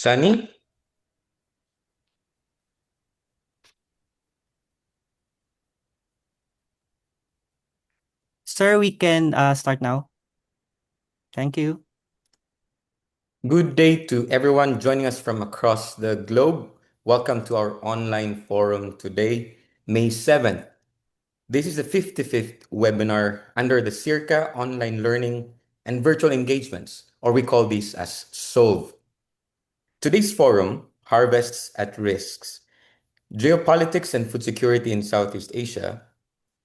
Sunny? Sir, we can start now. Thank you. Good day to everyone joining us from across the globe. Welcome to our online forum today, May 7th. This is the 55th webinar under the SEARCA Online Learning and Virtual Engagements, or we call these as SOLVE. Today's forum, Harvests at Risks, Geopolitics and Food Security in Southeast Asia,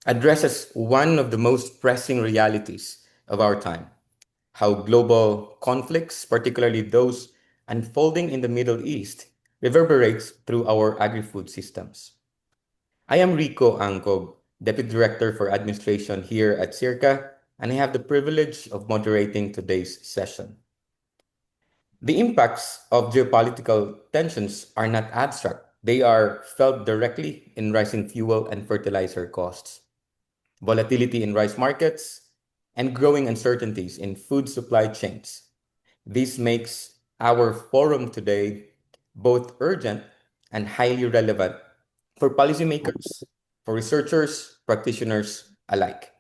addresses one of the most pressing realities of our time: how global conflicts, particularly those unfolding in the Middle East, reverberates through our agri-food systems. I am Rico Angkog, Deputy Director for Administration here at SEARCA, and I have the privilege of moderating today's session. The impacts of geopolitical tensions are not abstract. They are felt directly in rising fuel and fertilizer costs, volatility in rice markets, and growing uncertainties in food supply chains. This makes our forum today both urgent and highly relevant for policymakers, for researchers, practitioners alike.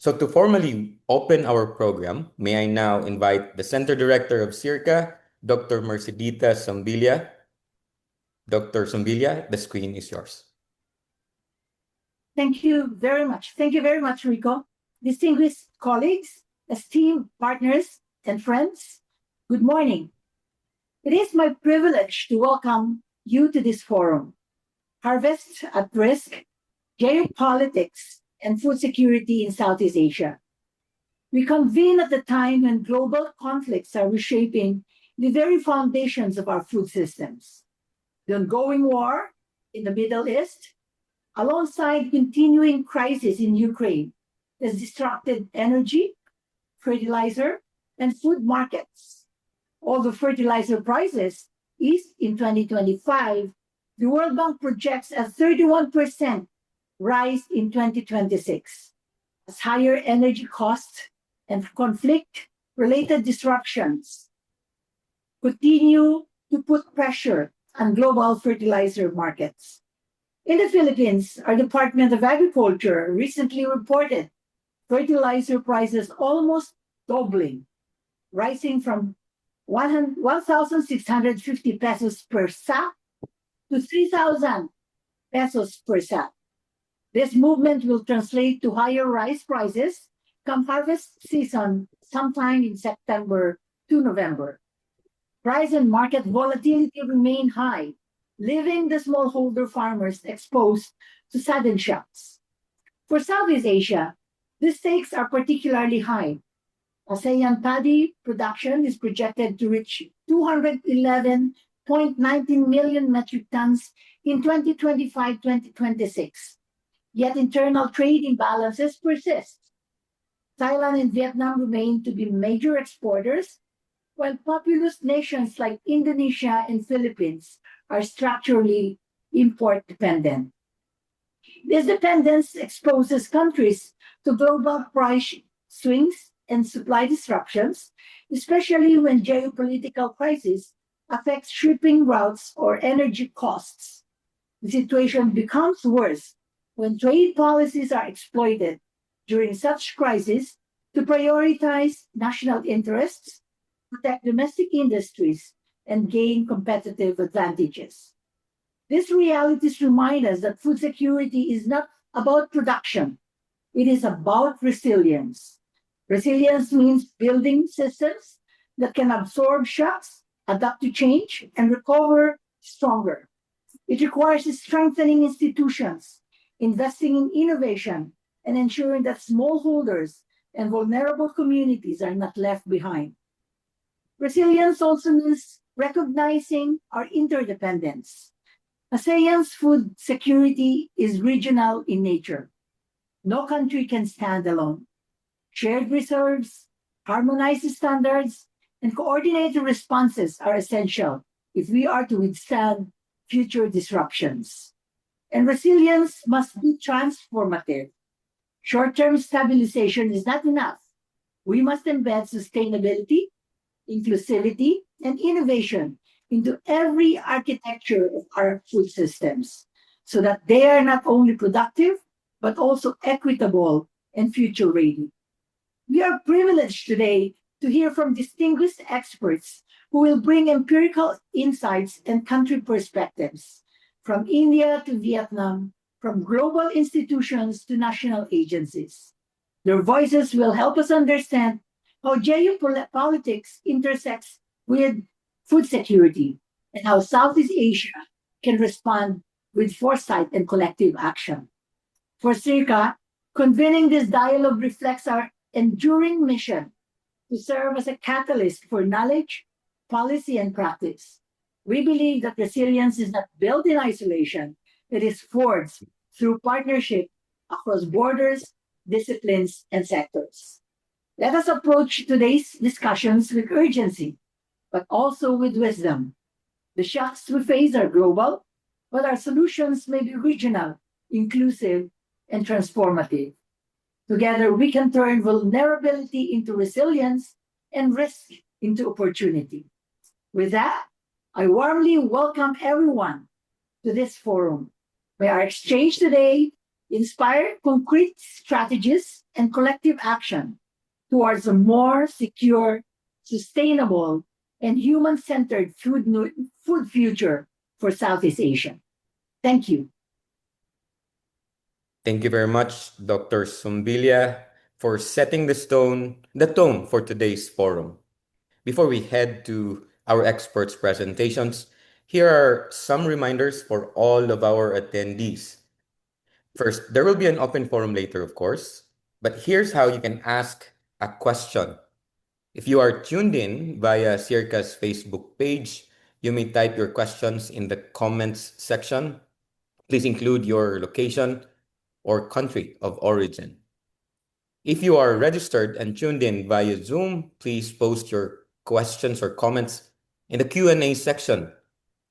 So to formally open our program, may I now invite the Center Director of SEARCA, Dr. Mercedita Zambilla. Dr. Zambilla, the screen is yours. Thank you very much. Thank you very much, Rico. Distinguished colleagues, esteemed partners, and friends, good morning. It is my privilege to welcome you to this forum, Harvest at Risk, Geopolitics, and Food Security in Southeast Asia. We convene at the time when global conflicts are reshaping the very foundations of our food systems. The ongoing war in the Middle East, alongside continuing crisis in Ukraine, has disrupted energy, fertilizer, and food markets. Although fertilizer prices eased in 2025, the World Bank projects a 31% rise in 2026, as higher energy costs and conflict-related disruptions continue to put pressure on global fertilizer markets. In the Philippines, our Department of Agriculture recently reported fertilizer prices almost doubling, rising from 1,650 pesos per sack to 3,000 pesos per sack. This movement will translate to higher rice prices come harvest season sometime in September to November. Price and market volatility remain high, leaving the smallholder farmers exposed to sudden shocks. For Southeast Asia, the stakes are particularly high. ASEAN paddy production is projected to reach 211.19 million metric tons in 2025-2026. Yet internal trade imbalances persist. Thailand and Vietnam remain to be major exporters, while populous nations like Indonesia and Philippines are structurally import dependent. This dependence exposes countries to global price swings and supply disruptions, especially when geopolitical crisis affects shipping routes or energy costs. The situation becomes worse when trade policies are exploited during such crises to prioritize national interests, protect domestic industries, and gain competitive advantages. These realities remind us that food security is not about production, it is about resilience. Resilience means building systems that can absorb shocks, adapt to change, and recover stronger. It requires strengthening institutions, investing in innovation, and ensuring that smallholders and vulnerable communities are not left behind. Resilience also means recognizing our interdependence. ASEAN's food security is regional in nature. No country can stand alone. Shared reserves, harmonized standards, and coordinated responses are essential if we are to withstand future disruptions. And resilience must be transformative. Short-term stabilization is not enough. We must embed sustainability, inclusivity, and innovation into every architecture of our food systems so that they are not only productive, but also equitable and future ready. We are privileged today to hear from distinguished experts who will bring empirical insights and country perspectives from India to Vietnam, from global institutions to national agencies. Their voices will help us understand how geopolitics intersects with food security and how Southeast Asia can respond with foresight and collective action. For SEARCA, convening this dialogue reflects our enduring mission to serve as a catalyst for knowledge, policy, and practice. We believe that resilience is not built in isolation, it is forged through partnership across borders, disciplines, and sectors. Let us approach today's discussions with urgency, but also with wisdom. The shocks we face are global, but our solutions may be regional, inclusive, and transformative. Together, we can turn vulnerability into resilience and risk into opportunity. With that, I warmly welcome everyone to this forum, where our exchange today inspire concrete strategies and collective action towards a more secure, sustainable, and human-centered food future for Southeast Asia. Thank you. Thank you very much, Dr. Sumbilia, for setting the tone for today's forum. Before we head to our experts' presentations, here are some reminders for all of our attendees. First, there will be an open forum later, of course, but here's how you can ask a question. If you are tuned in via SEARCA's Facebook page, you may type your questions in the comments section. Please include your location or country of origin. If you are registered and tuned in via Zoom, please post your questions or comments in the Q&A section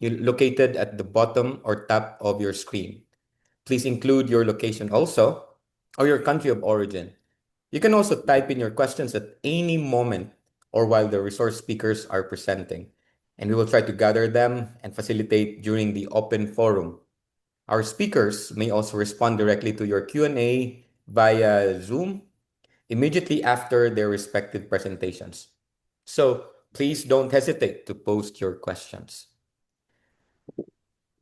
located at the bottom or top of your screen. Please include your location also, or your country of origin. You can also type in your questions at any moment or while the resource speakers are presenting, and we will try to gather them and facilitate during the open forum. Our speakers may also respond directly to your Q&A via Zoom immediately after their respective presentations. So please don't hesitate to post your questions.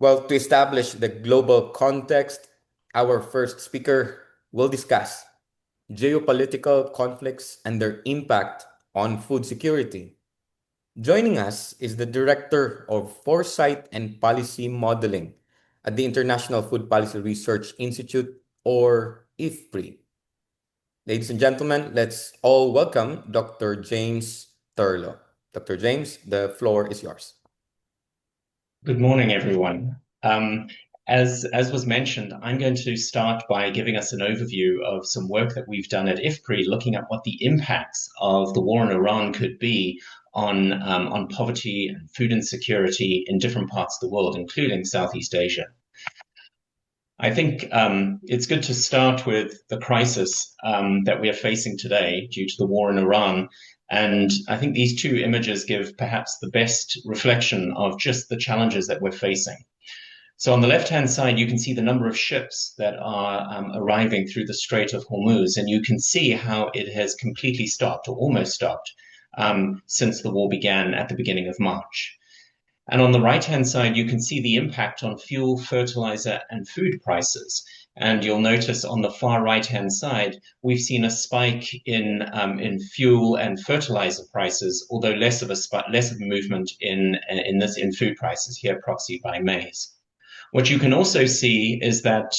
Well, to establish the global context, our first speaker will discuss geopolitical conflicts and their impact on food security. Joining us is the Director of Foresight and Policy Modeling at the International Food Policy Research Institute, or IFPRI. Ladies and gentlemen, let's all welcome Dr. James Turlow. Dr. James, the floor is yours. Good morning, everyone. As was mentioned, I'm going to start by giving us an overview of some work that we've done at IFPRI, looking at what the impacts of the war in Iran could be on poverty and food insecurity in different parts of the world, including Southeast Asia. I think it's good to start with the crisis that we are facing today due to the war in Iran. And I think these two images give perhaps the best reflection of just the challenges that we're facing. So on the left-hand side, you can see the number of ships that are arriving through the Strait of Hormuz, and you can see how it has completely stopped, or almost stopped, since the war began at the beginning of March. And on the right-hand side, you can see the impact on fuel, fertilizer, and food prices. And you'll notice on the far right-hand side, we've seen a spike in fuel and fertilizer prices, although less of a movement in food prices here, proxied by maize. What you can also see is that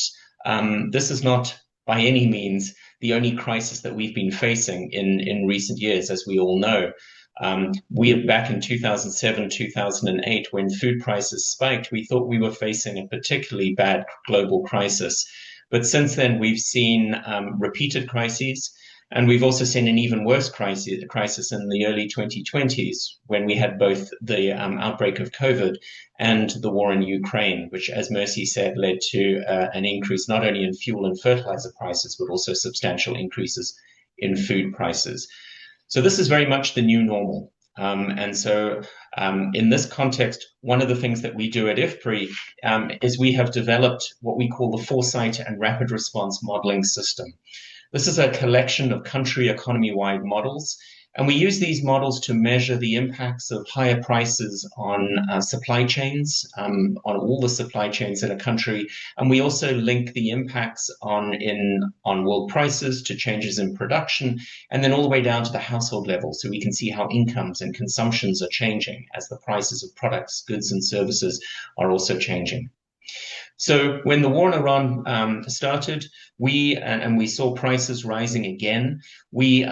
this is not by any means the only crisis that we've been facing in recent years, as we all know. Back in 2007, 2008, when food prices spiked, we thought we were facing a particularly bad global crisis. But since then, we've seen repeated crises, and we've also seen an even worse crisis in the early 2020s, when we had both the outbreak of COVID and the war in Ukraine, which, as Mercy said, led to an increase not only in fuel and fertilizer prices, but also substantial increases in food prices. So this is very much the new normal. And so in this context, one of the things that we do at IFPRI is we have developed what we call the Foresight and Rapid Response Modeling System. This is a collection of country economy-wide models, and we use these models to measure the impacts of higher prices on supply chains, on all the supply chains in a country. And we also link the impacts on world prices to changes in production, and then all the way down to the household level. So we can see how incomes and consumptions are changing as the prices of products, goods, and services are also changing. So when the war in Iran started, we saw prices rising again. We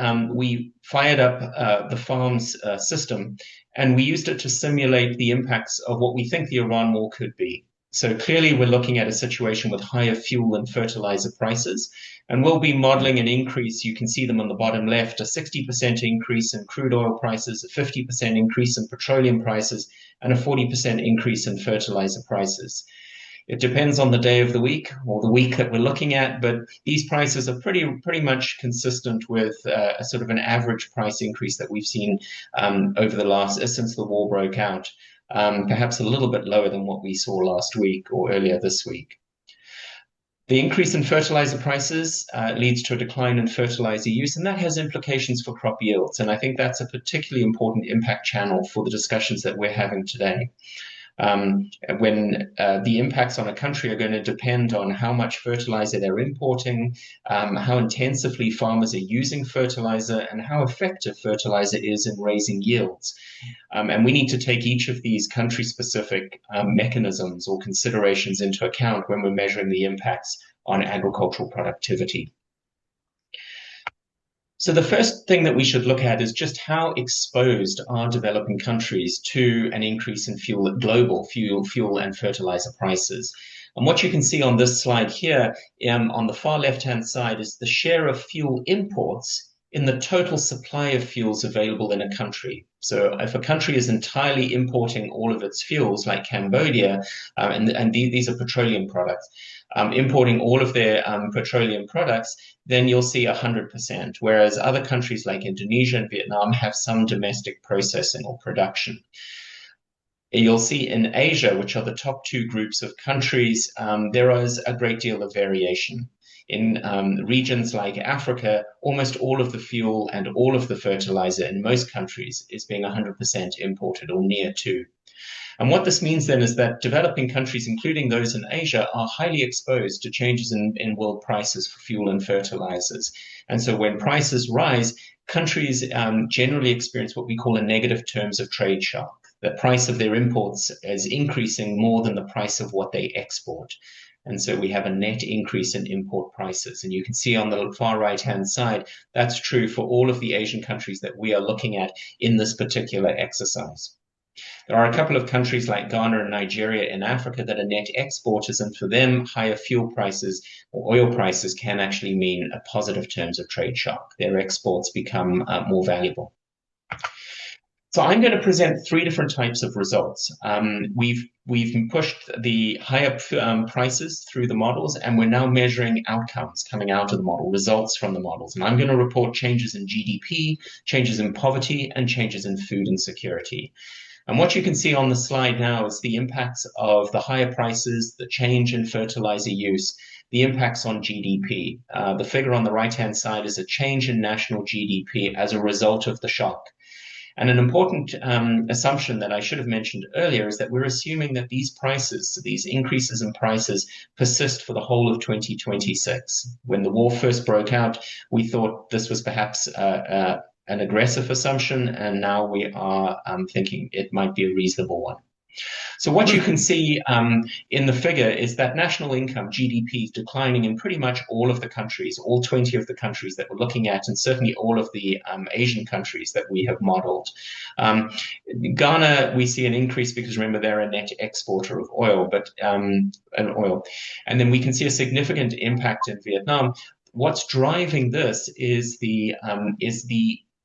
fired up the farms system, and we used it to simulate the impacts of what we think the Iran war could be. So clearly, we're looking at a situation with higher fuel and fertilizer prices, and we'll be modeling an increase. You can see them on the bottom left: a 60% increase in crude oil prices, a 50% increase in petroleum prices, and a 40% increase in fertilizer prices. It depends on the day of the week or the week that we're looking at, but these prices are pretty much consistent with a sort of an average price increase that we've seen over the last since the war broke out, perhaps a little bit lower than what we saw last week or earlier this week. The increase in fertilizer prices leads to a decline in fertilizer use, and that has implications for crop yields. And I think that's a particularly important impact channel for the discussions that we're having today. When the impacts on a country are going to depend on how much fertilizer they're importing, how intensively farmers are using fertilizer, and how effective fertilizer is in raising yields. And we need to take each of these country-specific mechanisms or considerations into account when we're measuring the impacts on agricultural productivity. So the first thing that we should look at is just how exposed are developing countries to an increase in global fuel and fertilizer prices. And what you can see on this slide here, on the far left-hand side, is the share of fuel imports in the total supply of fuels available in a country. So if a country is entirely importing all of its fuels, like Cambodia, and these are petroleum products, importing all of their petroleum products, then you'll see 100%, whereas other countries like Indonesia and Vietnam have some domestic processing or production. You'll see in Asia, which are the top two groups of countries, there is a great deal of variation. In regions like Africa, almost all of the fuel and all of the fertilizer in most countries is being 100% imported or near to. And what this means then is that developing countries, including those in Asia, are highly exposed to changes in world prices for fuel and fertilizers. And so when prices rise, countries generally experience what we call a negative terms of trade shock. The price of their imports is increasing more than the price of what they export. And so we have a net increase in import prices. And you can see on the far right-hand side, that's true for all of the Asian countries that we are looking at in this particular exercise. There are a couple of countries like Ghana and Nigeria in Africa that are net exporters, and for them, higher fuel prices or oil prices can actually mean a positive terms of trade shock. Their exports become more valuable. So I'm going to present three different types of results. We've pushed the higher prices through the models, and we're now measuring outcomes coming out of the model, results from the models. And I'm going to report changes in GDP, changes in poverty, and changes in food insecurity. And what you can see on the slide now is the impacts of the higher prices, the change in fertilizer use, the impacts on GDP. The figure on the right-hand side is a change in national GDP as a result of the shock. And an important assumption that I should have mentioned earlier is that we're assuming that these prices, these increases in prices, persist for the whole of 2026. When the war first broke out, we thought this was perhaps an aggressive assumption, and now we are thinking it might be a reasonable one. So what you can see in the figure is that national income, GDP, is declining in pretty much all of the countries, all 20 of the countries that we're looking at, and certainly all of the Asian countries that we have modeled. Ghana, we see an increase because remember they're a net exporter of oil, and then we can see a significant impact in Vietnam. What's driving this is the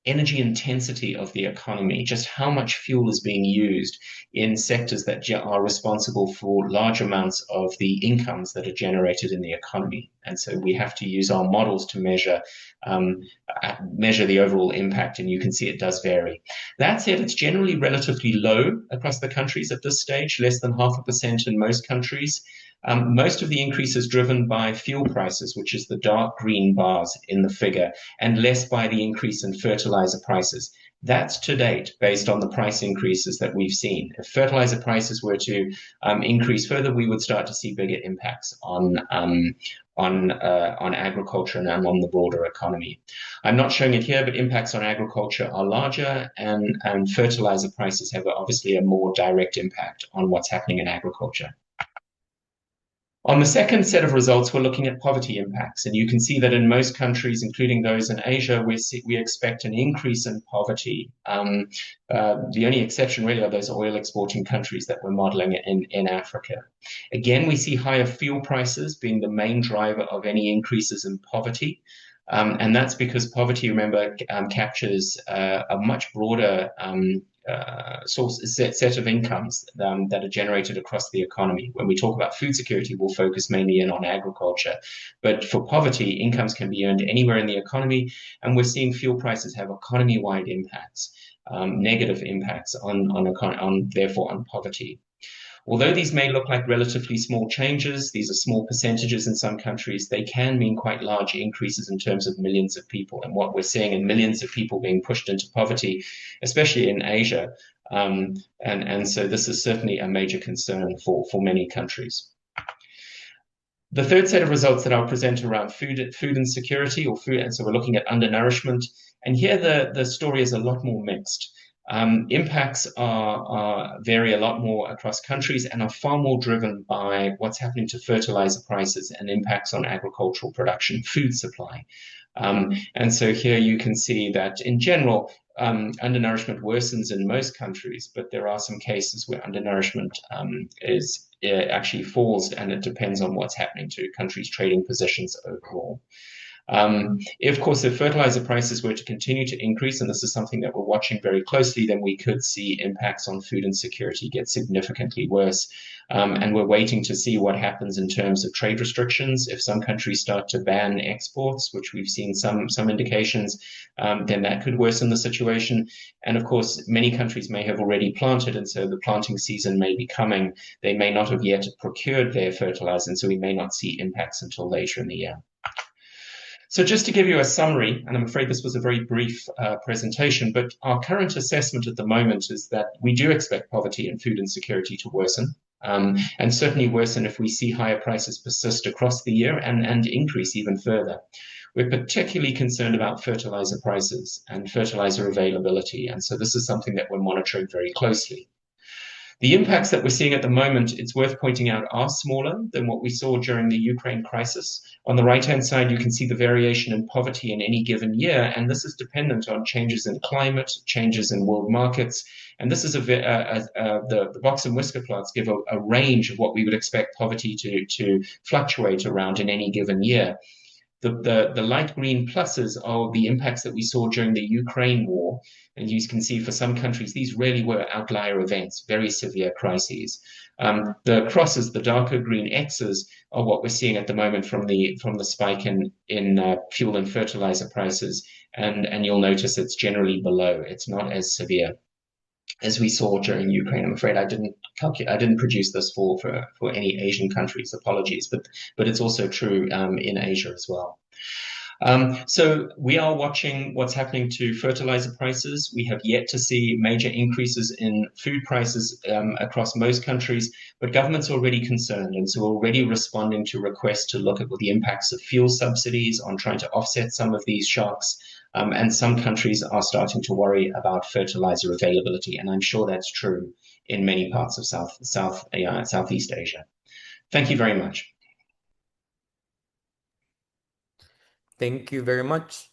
energy intensity of the economy, just how much fuel is being used in sectors that are responsible for large amounts of the incomes that are generated in the economy. And so we have to use our models to measure the overall impact, and you can see it does vary. That said, it's generally relatively low across the countries at this stage, less than 0.5% in most countries. Most of the increase is driven by fuel prices, which is the dark green bars in the figure, and less by the increase in fertilizer prices. That's to date, based on the price increases that we've seen. If fertilizer prices were to increase further, we would start to see bigger impacts on agriculture and on the broader economy. I'm not showing it here, but impacts on agriculture are larger, and fertilizer prices have obviously a more direct impact on what's happening in agriculture. On the second set of results, we're looking at poverty impacts, and you can see that in most countries, including those in Asia, we expect an increase in poverty. The only exception really are those oil exporting countries that we're modeling in Africa. Again, we see higher fuel prices being the main driver of any increases in poverty. And that's because poverty, remember, captures a much broader set of incomes that are generated across the economy. When we talk about food security, we'll focus mainly in on agriculture. But for poverty, incomes can be earned anywhere in the economy, and we're seeing fuel prices have economy-wide impacts, negative impacts therefore on poverty. Although these may look like relatively small changes, these are small percentages in some countries, they can mean quite large increases in terms of millions of people. And what we're seeing in millions of people being pushed into poverty, especially in Asia. And so this is certainly a major concern for many countries. The third set of results that I'll present around food insecurity or food, and so we're looking at undernourishment. And here the story is a lot more mixed. Impacts vary a lot more across countries and are far more driven by what's happening to fertilizer prices and impacts on agricultural production, food supply. And so here you can see that in general, undernourishment worsens in most countries, but there are some cases where undernourishment actually falls, and it depends on what's happening to countries' trading positions overall. Of course, if fertilizer prices were to continue to increase, and this is something that we're watching very closely, then we could see impacts on food insecurity get significantly worse. And we're waiting to see what happens in terms of trade restrictions. If some countries start to ban exports, which we've seen some indications, then that could worsen the situation. And of course, many countries may have already planted, and so the planting season may be coming. They may not have yet procured their fertilizer, and so we may not see impacts until later in the year. So just to give you a summary, and I'm afraid this was a very brief presentation, but our current assessment at the moment is that we do expect poverty and food insecurity to worsen, and certainly worsen if we see higher prices persist across the year and increase even further. We're particularly concerned about fertilizer prices and fertilizer availability, and so this is something that we're monitoring very closely. The impacts that we're seeing at the moment, it's worth pointing out, are smaller than what we saw during the Ukraine crisis. On the right-hand side, you can see the variation in poverty in any given year, and this is dependent on changes in climate, changes in world markets, and this is the box and whisker plots give a range of what we would expect poverty to fluctuate around in any given year. The light green pluses are the impacts that we saw during the Ukraine war. And you can see for some countries, these really were outlier events, very severe crises. The crosses, the darker green X's, are what we're seeing at the moment from the spike in fuel and fertilizer prices. And you'll notice it's generally below. It's not as severe as we saw during Ukraine. I'm afraid I didn't produce this for any Asian countries. Apologies, but it's also true in Asia as well. So we are watching what's happening to fertilizer prices. We have yet to see major increases in food prices across most countries, but governments are already concerned, and so we're already responding to requests to look at the impacts of fuel subsidies on trying to offset some of these shocks. And some countries are starting to worry about fertilizer availability, and I'm sure that's true in many parts of Southeast Asia. Thank you very much. Thank you very much.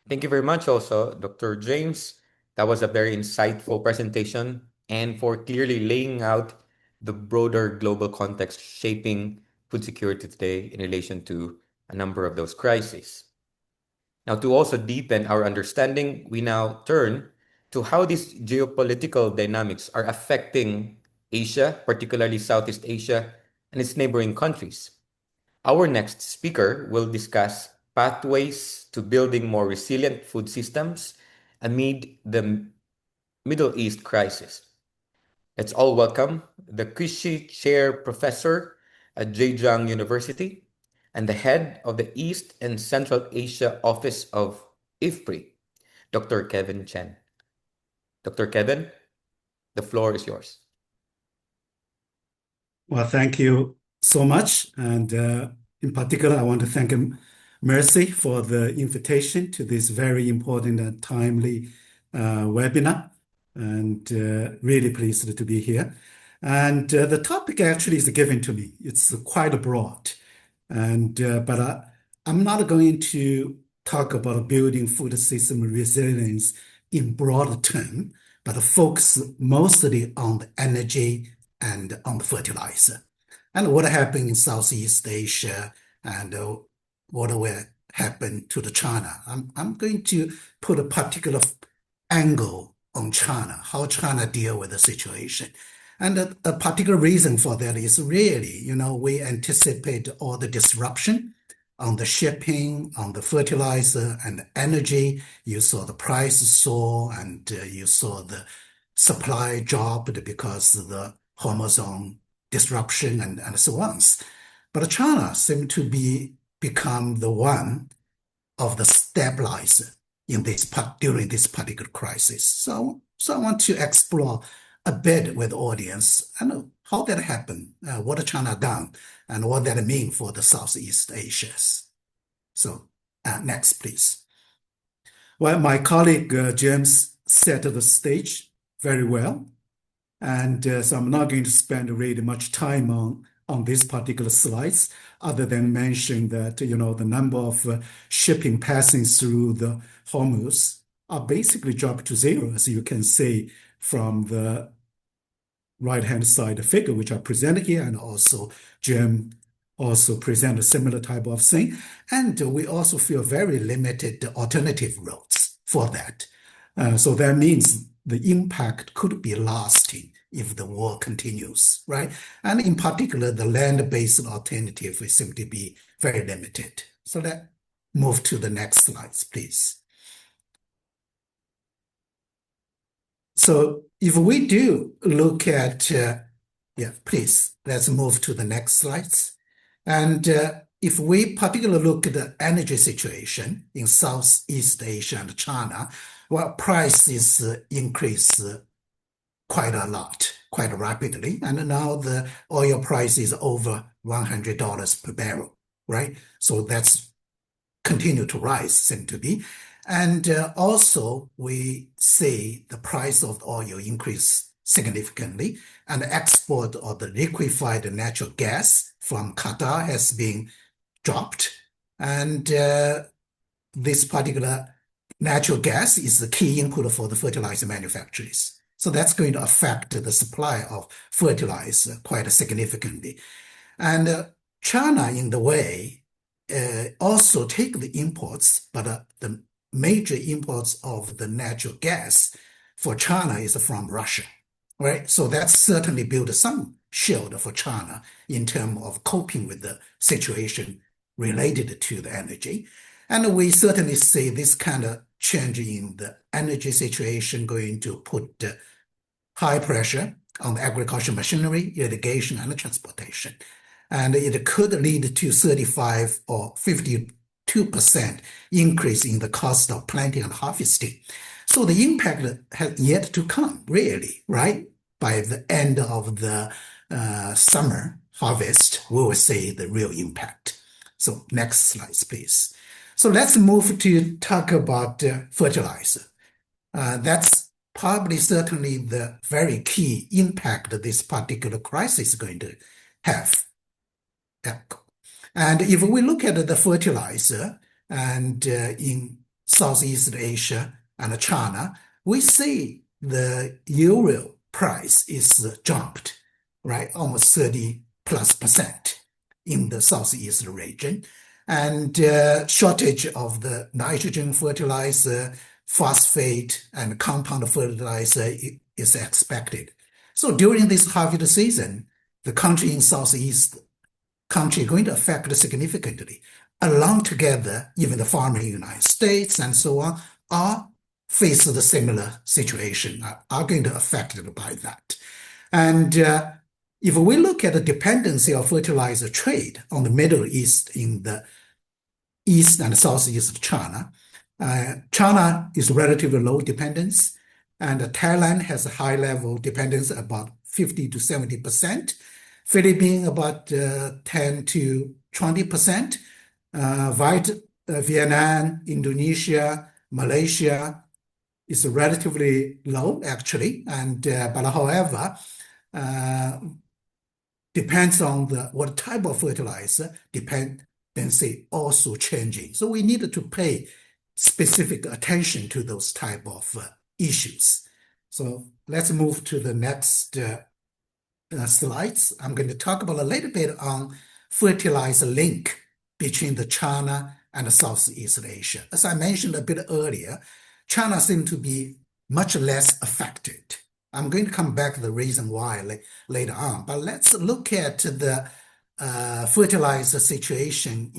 Thank you very much also, Dr. James. That was a very insightful presentation and for clearly laying out the broader global context shaping food security today in relation to a number of those crises. Now, to also deepen our understanding, we now turn to how these geopolitical dynamics are affecting Asia, particularly Southeast Asia and its neighboring countries. Our next speaker will discuss pathways to building more resilient food systems amid the Middle East crisis. Let's all welcome the Krishi Chair Professor at Zhejiang University and the head of the East and Central Asia Office of IFPRI, Dr. Kevin Chen. Dr. Kevin, the floor is yours. Well, thank you so much. And in particular, I want to thank Mercy for the invitation to this very important and timely webinar. And really pleased to be here. And the topic actually is given to me. It's quite broad. And but I'm not going to talk about building food system resilience in broad term, but focus mostly on the energy and on the fertilizer. And what happened in Southeast Asia and what will happen to the China. I'm going to put a particular angle on China, how China deal with the situation. And a particular reason for that is really, we anticipate all the disruption on the shipping, on the fertilizer and energy. You saw the price soar and you saw the supply dropped because of the Hormuz disruption and so on. But China seemed to become the one of the stabilizer in during this particular crisis. So I want to explore a bit with the audience and how that happened, what China done, and what that mean for the Southeast Asia. So next, please. Well, my colleague James set the stage very well. And so I'm not going to spend really much time on these particular slides, other than mention that, the number of shipping passing through the Hormuz are basically dropped to zero, as you can see from the right-hand side figure, which I presented here, and also Jim also present a similar type of thing. And we also feel very limited alternative routes for that. So that means the impact could be lasting if the war continues, right? And in particular, the land-based alternative seem to be very limited. So let's move to the next slides, please. So if we do look at, please, let's move to the next slides. And if we particularly look at the energy situation in Southeast Asia and China, well, prices increase quite a lot, quite rapidly. And now the oil price is over $100 per barrel, right? So that's continue to rise, seem to be. And also we see the price of oil increase significantly, and the export of the liquefied natural gas from Qatar has been dropped. And this particular natural gas is the key input for the fertilizer manufacturers. So that's going to affect the supply of fertilizer quite significantly. And China, in the way, also take the imports, but the major imports of the natural gas for China is from Russia, right? So that's certainly built some shield for China in terms of coping with the situation related to the energy. And we certainly see this kind of change in the energy situation going to put high pressure on the agricultural machinery, irrigation, and transportation. And it could lead to 35 or 52% increase in the cost of planting and harvesting. So the impact has yet to come, really, right? By the end of the summer harvest, we will see the real impact. So next slide, please. So let's move to talk about fertilizer. That's probably certainly the very key impact that this particular crisis is going to have. And if we look at the fertilizer and in Southeast Asia and China, we see the urea price is jumped, right? Almost 30+% in the Southeast region. And shortage of the nitrogen fertilizer, phosphate, and compound fertilizer is expected. So during this harvest season, the country in Southeast country going to affect significantly. Along together, even the farmer in the United States and so on are face the similar situation, are going to affected by that. And if we look at the dependency of fertilizer trade on the Middle East in the east and southeast of China, China is relatively low dependence, and Thailand has a high level dependence, about 50 to 70%. Philippines about 10 to 20%. Vietnam, Indonesia, Malaysia is relatively low actually, and but however, depends on what type of fertilizer, dependency also changing. So we need to pay specific attention to those type of issues. So let's move to the next slides. I'm going to talk about a little bit on fertilizer link between the China and Southeast Asia. As I mentioned a bit earlier, China seems to be much less affected. I'm going to come back to the reason why later on, but let's look at the fertilizer situation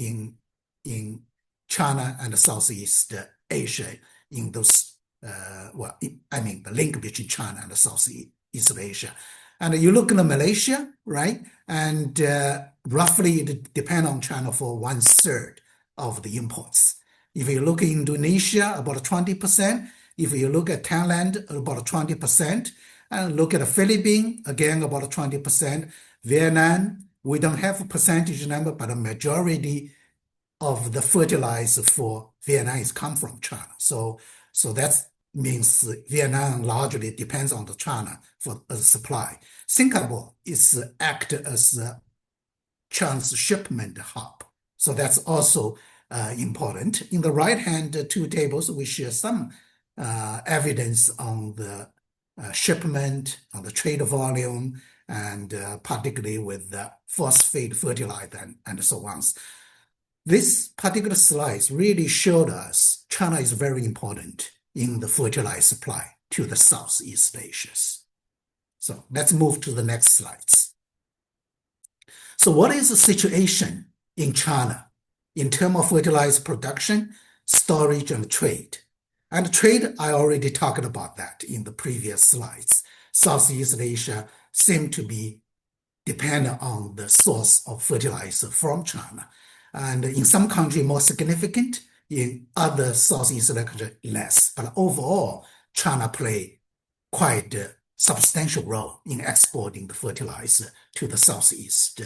in China and Southeast Asia in those, the link between China and Southeast Asia. And you look at Malaysia, right? And roughly it depends on China for 1/3 of the imports. If you look at Indonesia, about 20%. If you look at Thailand, about 20%. And look at the Philippines, again, about 20%. Vietnam, we don't have a percentage number, but a majority of the fertilizer for Vietnam is come from China. So that means Vietnam largely depends on the China for the supply. Singapore is act as China's shipment hub. So that's also important. In the right-hand two tables, we share some evidence on the shipment, on the trade volume, and particularly with the phosphate fertilizer and so on. This particular slide really showed us China is very important in the fertilizer supply to the Southeast Asia. So let's move to the next slides. So what is the situation in China in terms of fertilizer production, storage, and trade? And trade, I already talked about that in the previous slides. Southeast Asia seem to be dependent on the source of fertilizer from China. And in some countries more significant, in other Southeast Asia countries less. But overall, China play quite a substantial role in exporting the fertilizer to the Southeast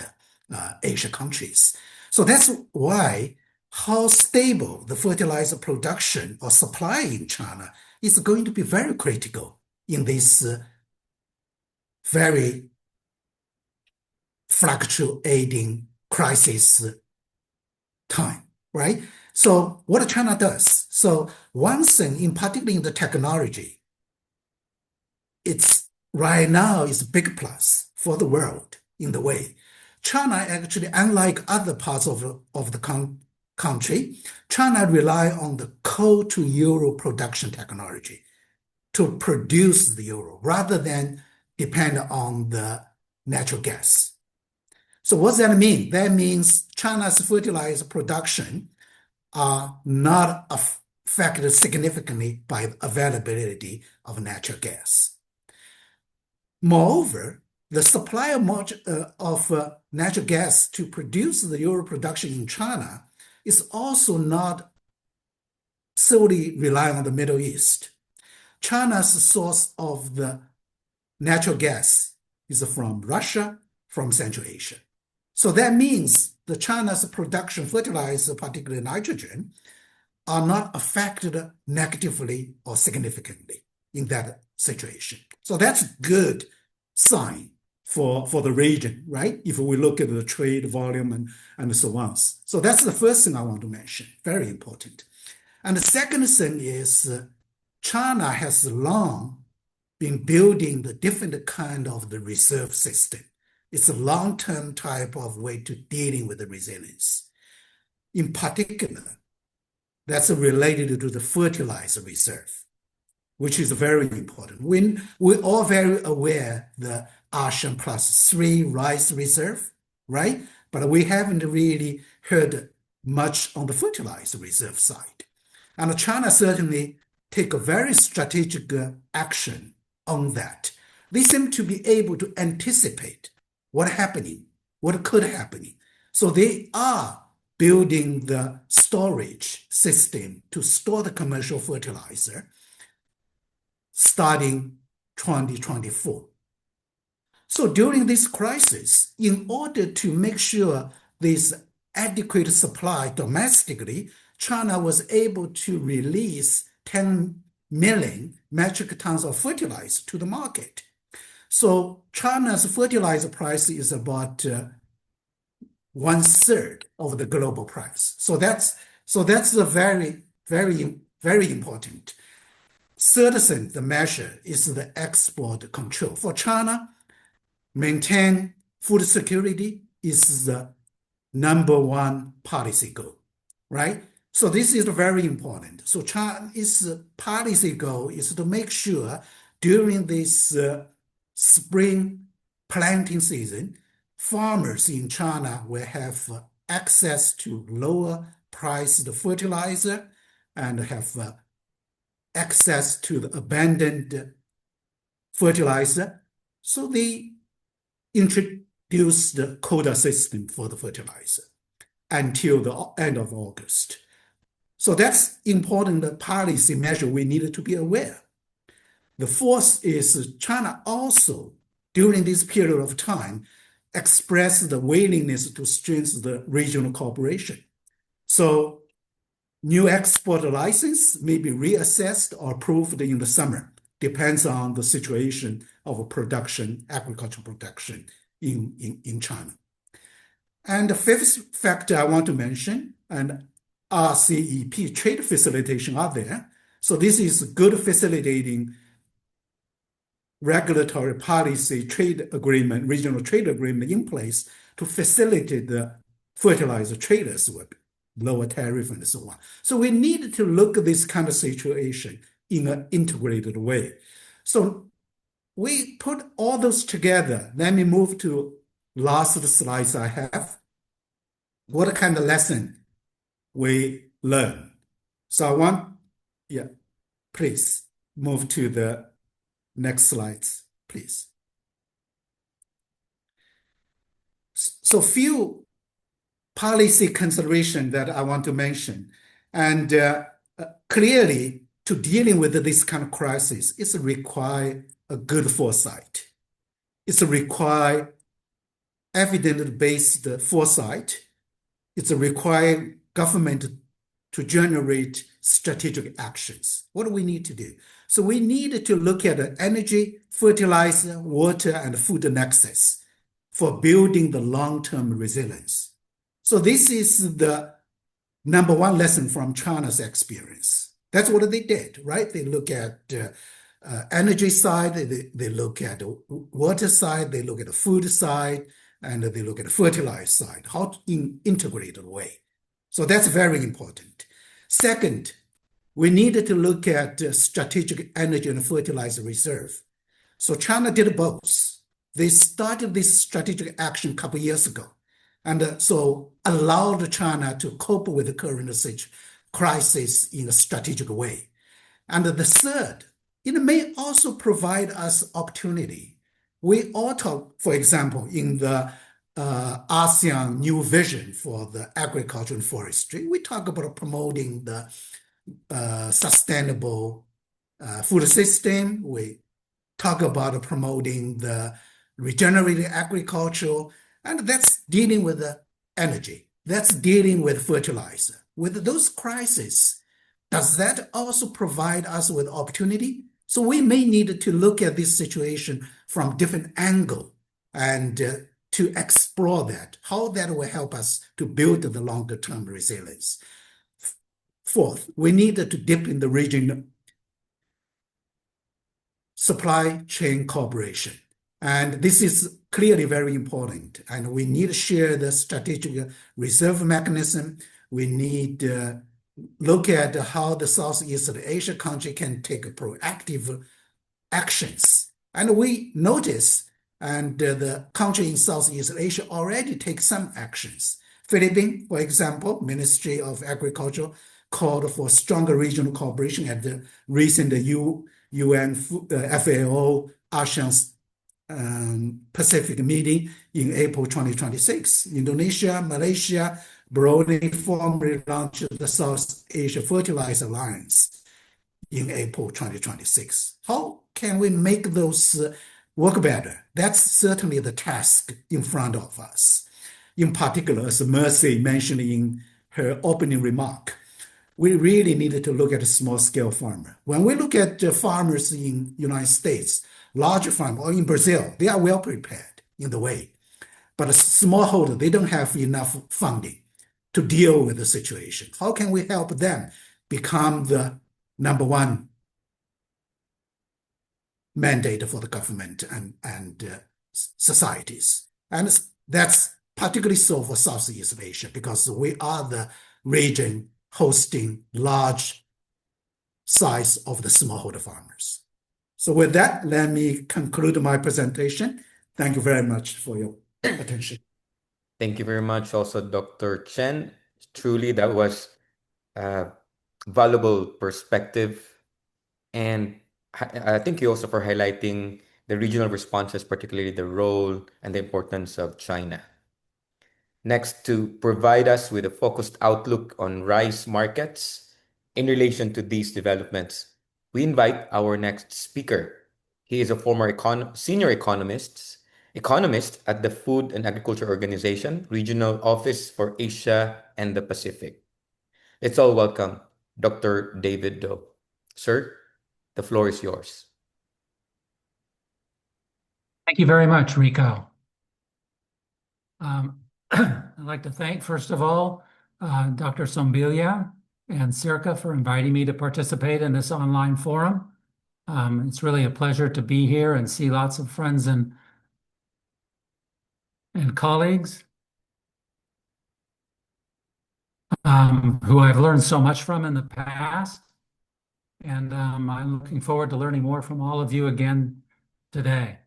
Asia countries. So that's why how stable the fertilizer production or supply in China is going to be very critical in this very fluctuating crisis time, right? So what China does, so one thing in particular in the technology, it's right now is a big plus for the world in the way. China actually, unlike other parts of the country, China rely on the coal to euro production technology to produce the euro rather than depend on the natural gas. So what does that mean? That means China's fertilizer production are not affected significantly by the availability of natural gas. Moreover, the supply of natural gas to produce the euro production in China is also not solely relying on the Middle East. China's source of the natural gas is from Russia, from Central Asia. So that means the China's production fertilizer, particularly nitrogen, are not affected negatively or significantly in that situation. So that's good sign for the region, right? If we look at the trade volume and so on. So that's the first thing I want to mention, very important. And the second thing is China has long been building the different kind of the reserve system. It's a long-term type of way to dealing with the resilience. In particular, that's related to the fertilizer reserve, which is very important. We're all very aware the ASEAN +3 rice reserve, right? but we haven't really heard much on the fertilizer reserve side. And China certainly take a very strategic action on that. They seem to be able to anticipate what could happen. So they are building the storage system to store the commercial fertilizer starting 2024. So during this crisis, in order to make sure this adequate supply domestically, China was able to release 10 million metric tons of fertilizer to the market. So China's fertilizer price is about 1/3 of the global price. So that's a very, very, very important. Third thing, the measure is the export control. For China, maintain food security is the #1 policy goal, right? So this is very important. So China's policy goal is to make sure during this spring planting season, farmers in China will have access to lower priced fertilizer and have access to the abundant fertilizer. So they introduced the quota system for the fertilizer until the end of August. So that's important policy measure we needed to be aware. The fourth is China also, during this period of time, expressed the willingness to strengthen the regional cooperation. So new export license may be reassessed or approved in the summer, depends on the situation of production, agricultural production in China. And the fifth factor I want to mention, and RCEP, trade facilitation are there. So this is good facilitating regulatory policy trade agreement, regional trade agreement in place to facilitate the fertilizer traders with lower tariff and so on. So we need to look at this kind of situation in an integrated way. So we put all those together. Let me move to last slides I have. What kind of lesson we learn? So please move to the next slides, please. So few policy consideration that I want to mention. And clearly, to dealing with this kind of crisis, it's require a good foresight. It's require evidence-based foresight. It's require government to generate strategic actions. What do we need to do? So we need to look at the energy, fertilizer, water, and food nexus for building the long-term resilience. So this is the #1 lesson from China's experience. That's what they did, right? They look at energy side, they look at the water side, they look at the food side, and they look at the fertilizer side, how in integrated way. So that's very important. Second, we needed to look at strategic energy and fertilizer reserve. So China did both. They started this strategic action a couple of years ago, and so allowed China to cope with the current crisis in a strategic way. And the third, it may also provide us opportunity. We all talk, for example, in the ASEAN new vision for the agriculture and forestry, we talk about promoting the sustainable food system. We talk about promoting the regenerative agriculture, and that's dealing with the energy. That's dealing with fertilizer. With those crises, does that also provide us with opportunity? So we may need to look at this situation from different angle and to explore that, how that will help us to build the longer term resilience. Fourth, we need to dip in the region supply chain cooperation. And this is clearly very important. And we need to share the strategic reserve mechanism. We need to look at how the Southeast Asia country can take proactive actions. And we notice And the country in Southeast Asia already take some actions. Philippines, for example, Ministry of Agriculture called for stronger regional cooperation at the recent UN FAO ASEAN Pacific meeting in April 2026. Indonesia, Malaysia, Brunei formally launched the South Asia Fertilizer Alliance in April 2026. How can we make those work better? That's certainly the task in front of us. In particular, as Mercy mentioned in her opening remark, we really needed to look at a small-scale farmer. When we look at farmers in United States, large farmers, or in Brazil, they are well prepared in the way. But a smallholder, they don't have enough funding to deal with the situation. How can we help them become the number one mandate for the government and societies? And that's particularly so for Southeast Asia, because we are the region hosting large size of the smallholder farmers. So with that, let me conclude my presentation. Thank you very much for your attention. Thank you very much also, Dr. Chen. Truly, that was a valuable perspective. And I thank you also for highlighting the regional responses, particularly the role and the importance of China. Next, to provide us with a focused outlook on rice markets in relation to these developments, we invite our next speaker. He is a former senior economist at the Food and Agriculture Organization, Regional Office for Asia and the Pacific. Let's all welcome Dr. David Do. Sir, the floor is yours. Thank you very much, Rico. I'd like to thank, first of all, Dr. Sombilia and SEARCA for inviting me to participate in this online forum. It's really a pleasure to be here and see lots of friends and colleagues who I've learned so much from in the past. And I'm looking forward to learning more from all of you again today.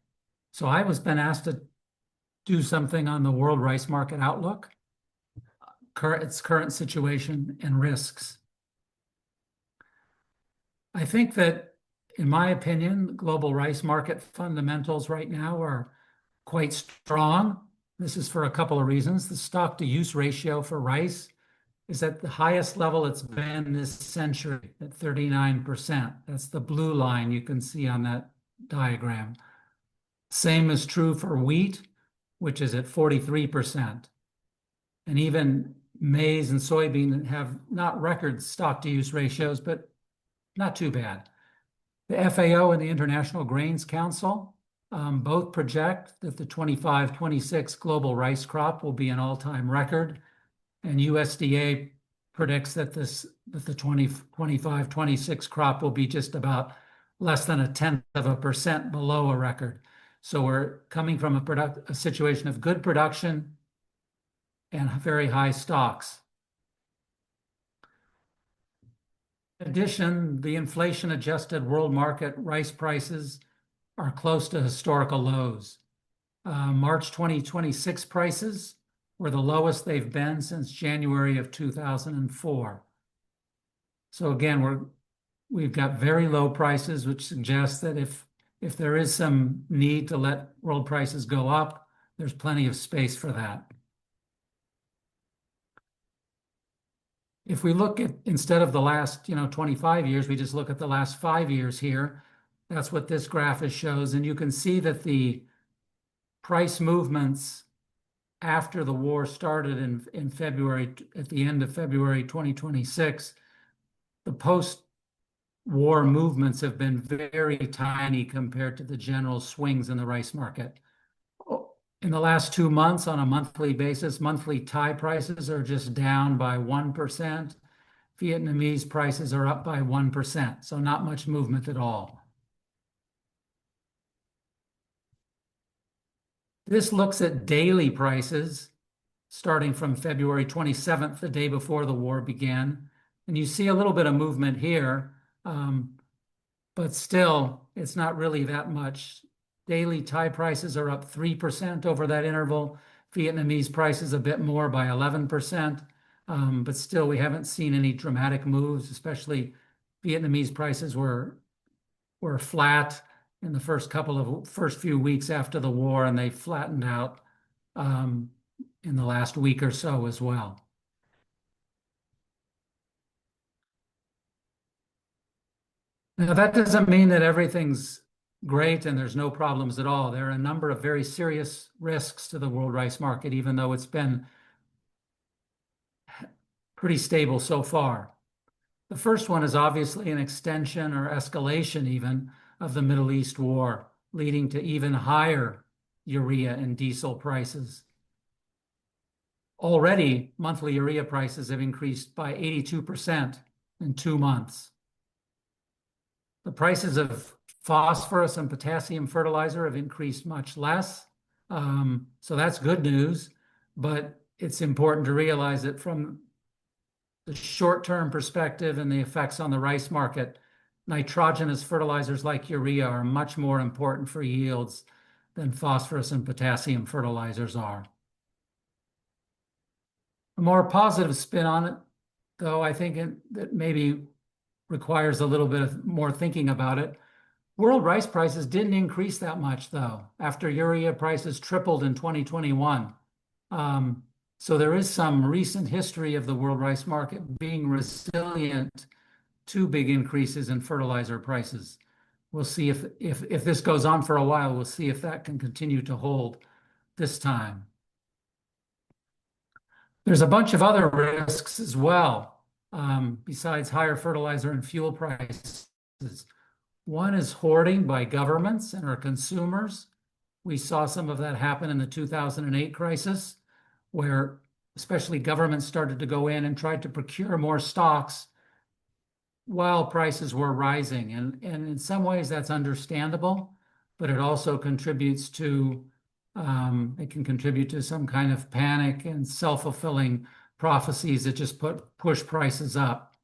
So I was been asked to do something on the world rice market outlook, its current situation and risks. I think that, in my opinion, global rice market fundamentals right now are quite strong. This is for a couple of reasons. The stock-to-use ratio for rice is at the highest level it's been this century, at 39%. That's the blue line you can see on that diagram. Same is true for wheat, which is at 43%. And even maize and soybean have not record stock-to-use ratios, but not too bad. The FAO and the International Grains Council both project that the 25-26 global rice crop will be an all-time record, and USDA predicts that the 25-26 crop will be just about less than 0.1% below a record. So we're coming from a situation of good production and very high stocks. In addition, the inflation-adjusted world market rice prices are close to historical lows. March 2026 prices were the lowest they've been since January of 2004. So again, we've got very low prices, which suggests that if there is some need to let world prices go up, there's plenty of space for that. If we look at, instead of the last 25 years, we just look at the last 5 years here, that's what this graph shows. And you can see that the price movements after the war started in February, at the end of February 2026, the post-war movements have been very tiny compared to the general swings in the rice market. In the last 2 months, on a monthly basis, monthly Thai prices are just down by 1%. Vietnamese prices are up by 1%, so not much movement at all. This looks at daily prices starting from February 27th, the day before the war began. And you see a little bit of movement here, but still, it's not really that much Daily Thai prices are up 3% over that interval. Vietnamese prices a bit more by 11%. But still, we haven't seen any dramatic moves, especially Vietnamese prices were flat in the first few weeks after the war, and they flattened out in the last week or so as well. Now, that doesn't mean that everything's great and there's no problems at all. There are a number of very serious risks to the world rice market, even though it's been pretty stable so far. The first one is obviously an extension or escalation even of the Middle East war, leading to even higher urea and diesel prices. Already, monthly urea prices have increased by 82% in 2 months. The prices of phosphorus and potassium fertilizer have increased much less. So that's good news, but it's important to realize that from the short-term perspective and the effects on the rice market, nitrogenous fertilizers like urea are much more important for yields than phosphorus and potassium fertilizers are. A more positive spin on it, though, I think that maybe requires a little bit of more thinking about it. World rice prices didn't increase that much, though, after urea prices tripled in 2021. So there is some recent history of the world rice market being resilient to big increases in fertilizer prices. We'll see if this goes on for a while, we'll see if that can continue to hold this time. There's a bunch of other risks as well, besides higher fertilizer and fuel prices. One is hoarding by governments and our consumers. We saw some of that happen in the 2008 crisis, where especially governments started to go in and tried to procure more stocks while prices were rising. And in some ways that's understandable, but it also contributes to, it can contribute to some kind of panic and self-fulfilling prophecies that just push prices up.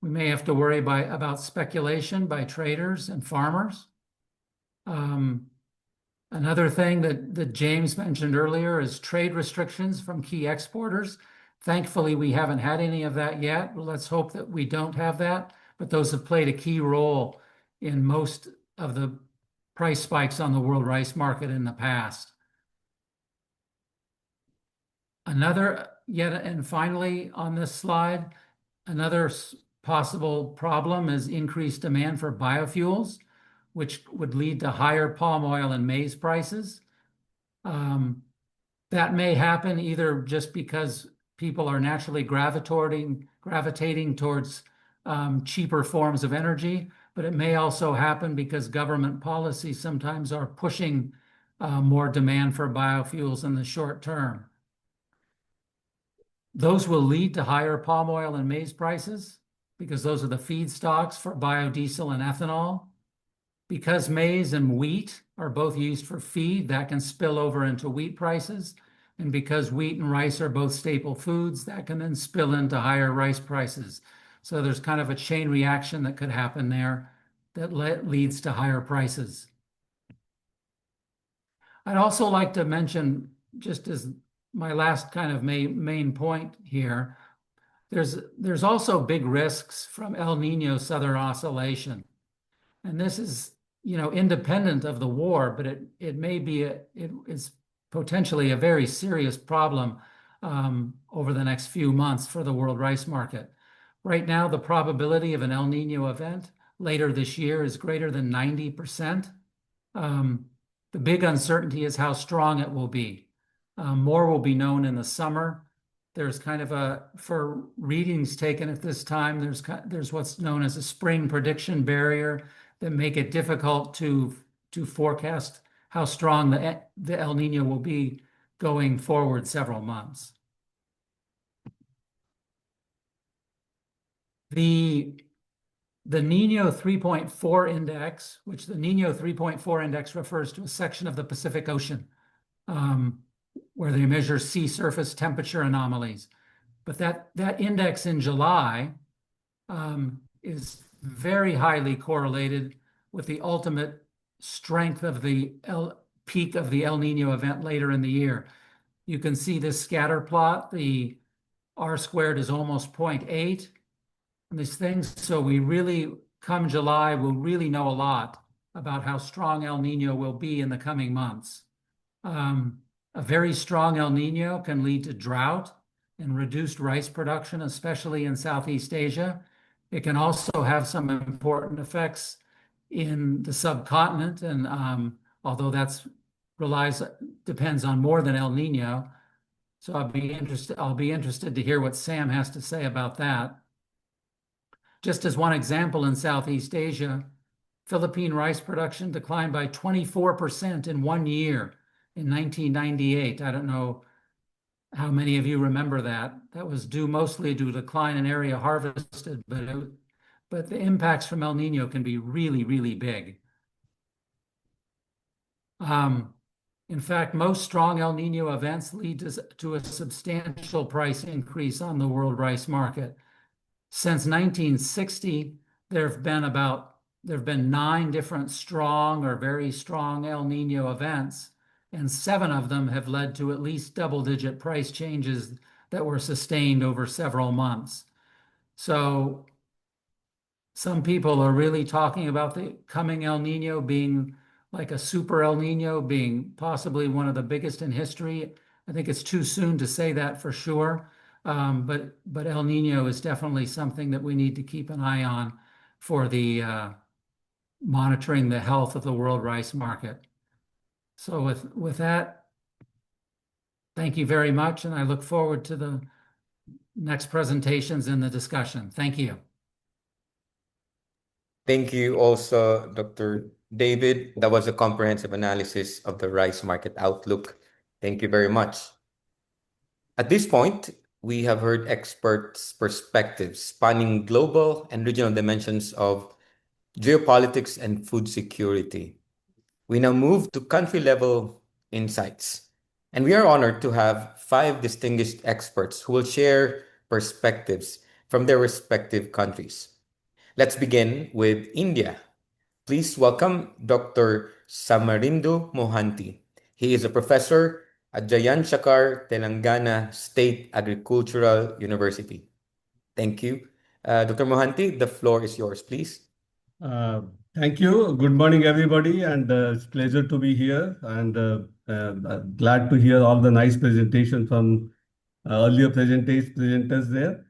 We may have to worry about speculation by traders and farmers. Another thing that James mentioned earlier is trade restrictions from key exporters. Thankfully, we haven't had any of that yet. Let's hope that we don't have that, but those have played a key role in most of the price spikes on the world rice market in the past. And finally on this slide, another possible problem is increased demand for biofuels, which would lead to higher palm oil and maize prices. That may happen either just because people are naturally gravitating towards cheaper forms of energy, but it may also happen because government policies sometimes are pushing more demand for biofuels in the short term. Those will lead to higher palm oil and maize prices because those are the feedstocks for biodiesel and ethanol. Because maize and wheat are both used for feed, that can spill over into wheat prices. And because wheat and rice are both staple foods, that can then spill into higher rice prices. So there's kind of a chain reaction that could happen there that leads to higher prices. I'd also like to mention, just as my last kind of main point here, there's also big risks from El Nino Southern Oscillation. And this is, independent of the war, but it may be, it's potentially a very serious problem over the next few months for the world rice market. Right now, the probability of an El Nino event later this year is greater than 90%. The big uncertainty is how strong it will be. More will be known in the summer. There's kind of for readings taken at this time, there's what's known as a spring prediction barrier that make it difficult to forecast how strong the El Nino will be going forward several months. The Nino 3.4 index, which the Nino 3.4 index refers to a section of the Pacific Ocean where they measure sea surface temperature anomalies. But that index in July is very highly correlated with the ultimate strength of the peak of the El Nino event later in the year. You can see this scatter plot. The R squared is almost 0.8 and these things. So we really, come July, we'll really know a lot about how strong El Nino will be in the coming months. A very strong El Nino can lead to drought and reduced rice production, especially in Southeast Asia. It can also have some important effects in the subcontinent, and although that's depends on more than El Nino. So I'll be interested to hear what Sam has to say about that. Just as one example, in Southeast Asia, Philippine rice production declined by 24% in 1 year in 1998. I don't know how many of you remember that. That was due mostly to decline in area harvested, but the impacts from El Nino can be really, really big. In fact, most strong El Nino events lead to a substantial price increase on the world rice market. Since 1960, there have been 9 different strong or very strong El Nino events, and 7 of them have led to at least double-digit price changes that were sustained over several months. So some people are really talking about the coming El Nino being like a super El Nino, being possibly one of the biggest in history. I think it's too soon to say that for sure, but El Nino is definitely something that we need to keep an eye on for the monitoring the health of the world rice market. So with that, thank you very much, and I look forward to the next presentations and the discussion. Thank you. Thank you also, Dr. David. That was a comprehensive analysis of the rice market outlook. Thank you very much. At this point, we have heard experts' perspectives spanning global and regional dimensions of geopolitics and food security. We now move to country-level insights, and we are honored to have 5 distinguished experts who will share perspectives from their respective countries. Let's begin with India. Please welcome Dr. Samarindu Mohanty. He is a professor at Jayan Shakar, Telangana State Agricultural University. Thank you. Dr. Mohanty, the floor is yours, please. Thank you. Good morning, everybody, and it's a pleasure to be here, and glad to hear all the nice presentations from earlier presenters there.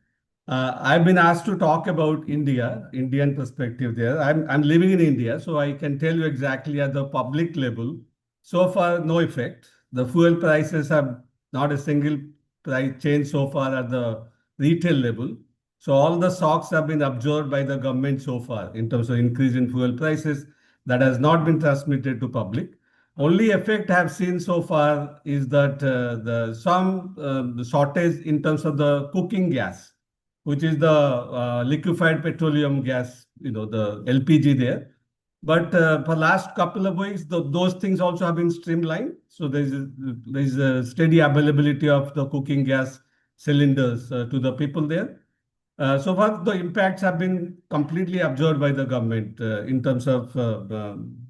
I've been asked to talk about Indian perspective there. I'm living in India, so I can tell you exactly at the public level. So far, no effect. The fuel prices have not a single price change so far at the retail level. So all the shocks have been absorbed by the government so far in terms of increase in fuel prices. That has not been transmitted to public. Only effect I have seen so far is that the shortage in terms of the cooking gas, which is the liquefied petroleum gas, the LPG there. But for last couple of weeks, those things also have been streamlined. So there's a steady availability of the cooking gas cylinders to the people there. So far, the impacts have been completely absorbed by the government in terms of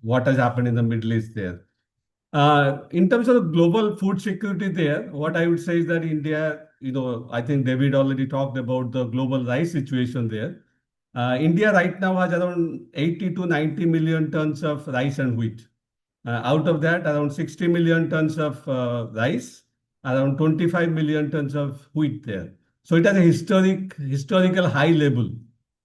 what has happened in the Middle East there. In terms of the global food security there, what I would say is that India, I think David already talked about the global rice situation there. India right now has around 80 to 90 million tons of rice and wheat. Out of that, around 60 million tons of rice, around 25 million tons of wheat there. So it has a historical high level.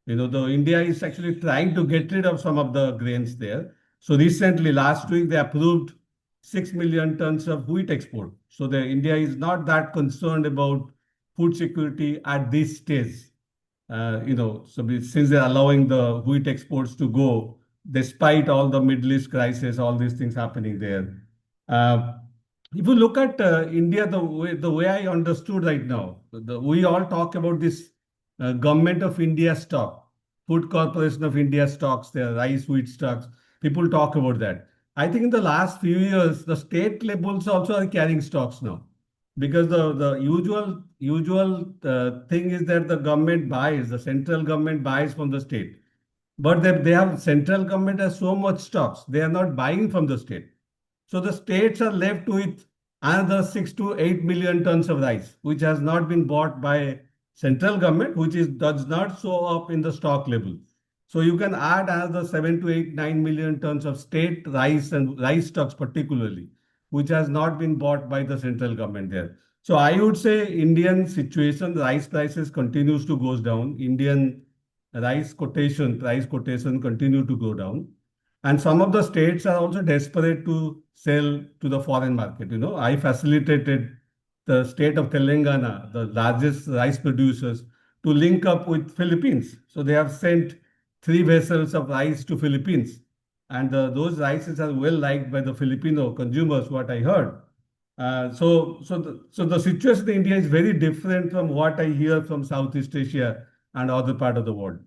India is actually trying to get rid of some of the grains there. So recently, last week, they approved 6 million tons of wheat export. So India is not that concerned about food security at this stage. Since they're allowing the wheat exports to go, despite all the Middle East crisis, all these things happening there. If you look at India, the way I understood right now, we all talk about this Government of India stock, Food Corporation of India stocks, their rice, wheat stocks. People talk about that. I think in the last few years, the state levels also are carrying stocks now, because the usual thing is that the central government buys from the state. but they have central government has so much stocks. They are not buying from the state. So the states are left with another 6 to 8 million tons of rice, which has not been bought by central government, which does not show up in the stock level. So you can add another 7 to 8, 9 million tons of state rice and rice stocks particularly, which has not been bought by the central government there. So I would say Indian situation, the rice prices continues to goes down. Indian price quotation continue to go down. And some of the states are also desperate to sell to the foreign market. I facilitated the state of Telangana, the largest rice producers, to link up with Philippines. So they have sent 3 vessels of rice to Philippines. And those rices are well liked by the Filipino consumers, what I heard. So the situation in India is very different from what I hear from Southeast Asia and other part of the world.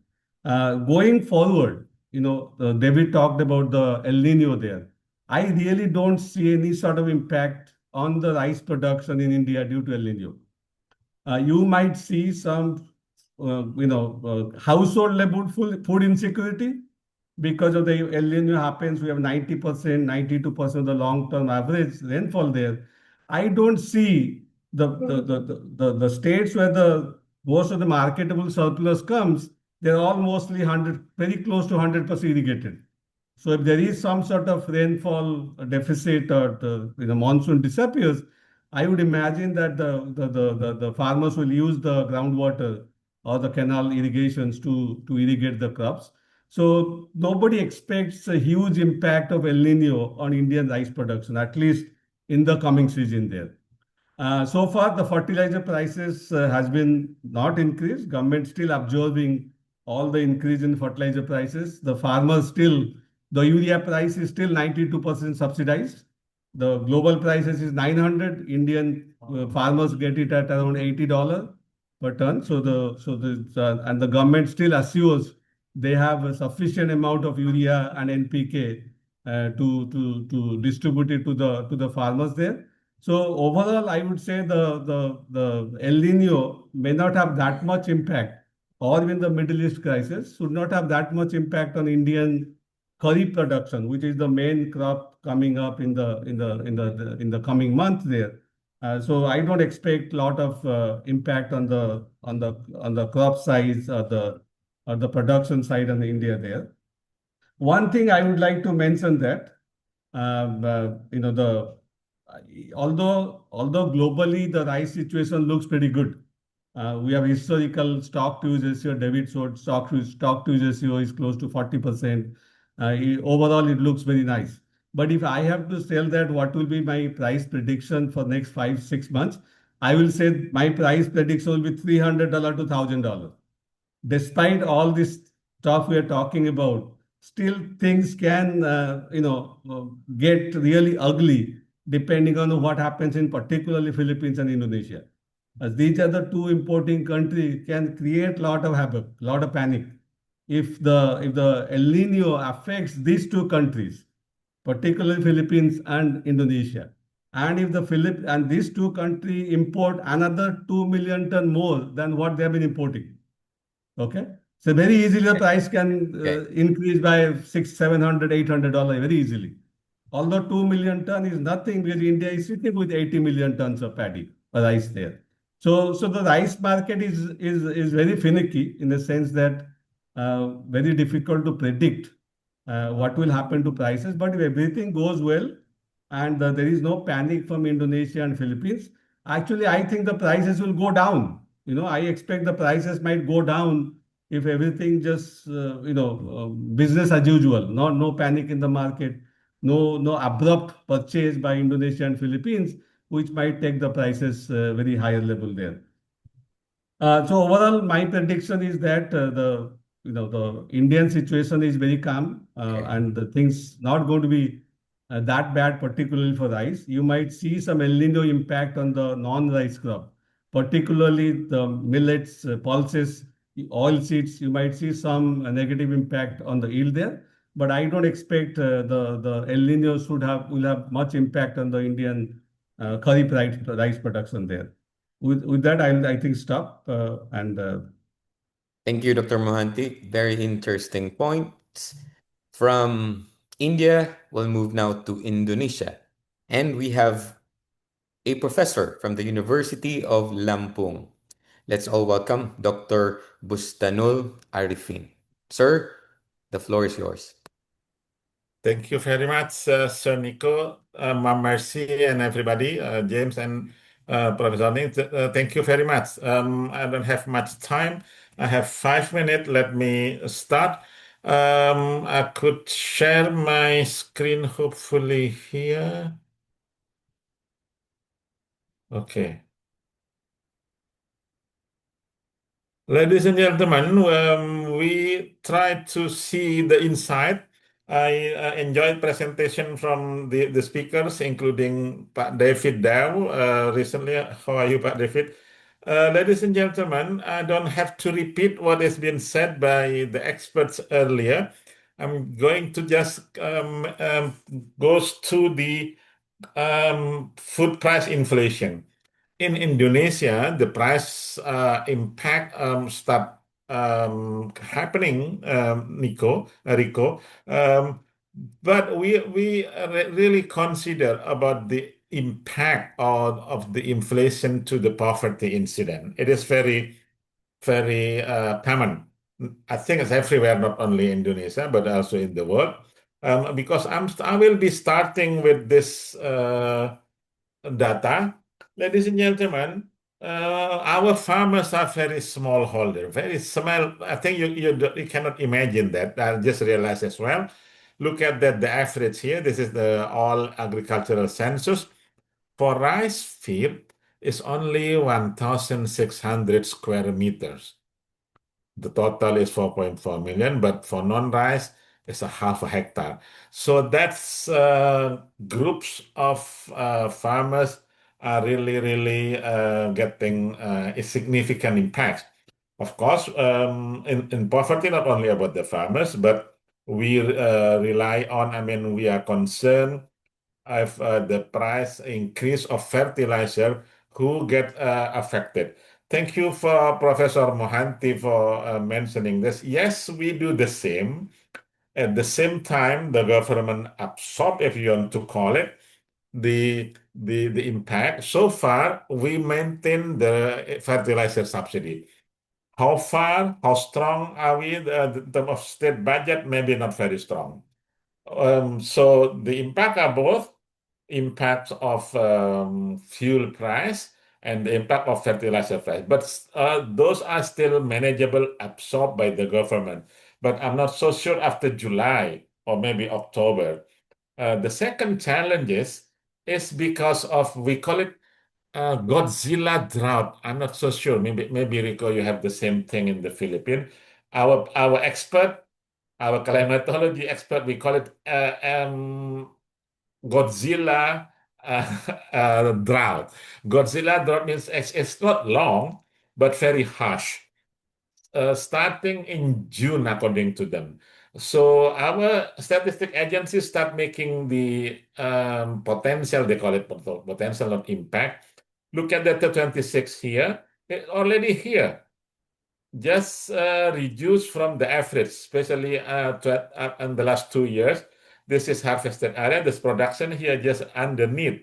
Going forward, David talked about the El Nino there. I really don't see any sort of impact on the rice production in India due to El Nino. You might see some, household level food insecurity because of the El Nino happens. We have 90%, 92% of the long-term average rainfall there. I don't see the states where the most of the marketable surplus comes, they're all mostly 100, very close to 100% irrigated. So if there is some sort of rainfall deficit or the monsoon disappears, I would imagine that the farmers will use the groundwater or the canal irrigations to irrigate the crops. So nobody expects a huge impact of El Nino on Indian rice production, at least in the coming season there. So far, the fertilizer prices has been not increased. Government still absorbing all the increase in fertilizer prices. The farmers still, the urea price is still 92% subsidized. The global prices is 900. Indian farmers get it at around $80 per ton. And the government still assures they have a sufficient amount of urea and NPK to distribute it to the farmers there. So overall, I would say the El Nino may not have that much impact, or even the Middle East crisis should not have that much impact on Indian kharif production, which is the main crop coming up in the coming months there. So I don't expect a lot of impact on the crop size or the production side on India there. One thing I would like to mention that although globally the rice situation looks pretty good, we have historical stock to use ratio. David showed stock to use ratio is close to 40%. Overall, it looks very nice. But if I have to tell that what will be my price prediction for next 5-6 months, I will say my price prediction will be $300 to $1,000. Despite all this stuff we are talking about, still things can get really ugly depending on what happens in particularly Philippines and Indonesia. As these are the two importing countries, can create a lot of havoc, a lot of panic. If the El Nino affects these two countries, particularly Philippines and Indonesia, and if these two countries import another 2 million ton more than what they have been importing, okay, so very easily the price can increase by $600, $700, $800 very easily. Although 2 million ton is nothing because India is sitting with 80 million tons of paddy or rice there. So the rice market is very finicky in the sense that very difficult to predict what will happen to prices. But if everything goes well and there is no panic from Indonesia and Philippines, actually I think the prices will go down. I expect the prices might go down if everything just business as usual. No panic in the market. No abrupt purchase by Indonesia and Philippines, which might take the prices very higher level there. So overall, my prediction is that the Indian situation is very calm and the things not going to be that bad, particularly for rice. You might see some El Nino impact on the non-rice crop, particularly the millets, pulses, oil seeds. You might see some negative impact on the yield there. But I don't expect the El Nino will have much impact on the Indian kharif rice production there. With that, I think stop and Thank you, Dr. Mohanty. Very interesting points. From India, we'll move now to Indonesia. And we have a professor from the University of Lampung. Let's all welcome Dr. Bustanul Arifin. Sir, the floor is yours. Thank you very much, Sir Nico, Ma'am Mercy, and everybody, James and Professor Ning. Thank you very much. I don't have much time. I have 5 minutes. Let me start. I could share my screen hopefully here. Okay. Ladies and gentlemen, we tried to see the inside. I enjoyed presentation from the speakers, including Pak David Dow recently. How are you, Pak David? Ladies and gentlemen, I don't have to repeat what has been said by the experts earlier. I'm going to just goes to the food price inflation. In Indonesia, the price impact start happening, Rico. But we really consider about the impact of the inflation to the poverty incident. It is very, very common. I think it's everywhere, not only Indonesia, but also in the world. Because I will be starting with this data. Ladies and gentlemen, our farmers are very smallholder, very small. I think you cannot imagine that. I just realized as well. Look at that, the average here. This is the all agricultural census. For rice field is only 1,600 square meters. The total is 4.4 million, but for non-rice, it's a half a hectare. So that's groups of farmers are really getting a significant impact. Of course, in poverty, not only about the farmers, but we rely on, I mean, we are concerned if the price increase of fertilizer, who get affected. Thank you for Professor Mohanty for mentioning this. Yes, we do the same. At the same time, the government absorb, if you want to call it, the impact. So far, we maintain the fertilizer subsidy. How far, how strong are we? The term of state budget, maybe not very strong. So the impact are both impact of fuel price and the impact of fertilizer price. But those are still manageable, absorbed by the government. But I'm not so sure after July or maybe October. The second challenge is because of, we call it Godzilla drought. I'm not so sure. Maybe Rico, you have the same thing in the Philippines. Our expert, our climatology expert, we call it Godzilla drought. Godzilla drought means it's not long, but very harsh. Starting in June, according to them. So our statistic agencies start making the potential, they call it potential of impact. Look at the 26 here, already here. Just reduced from the average, especially in the last 2 years. This is harvested area. This production here just underneath.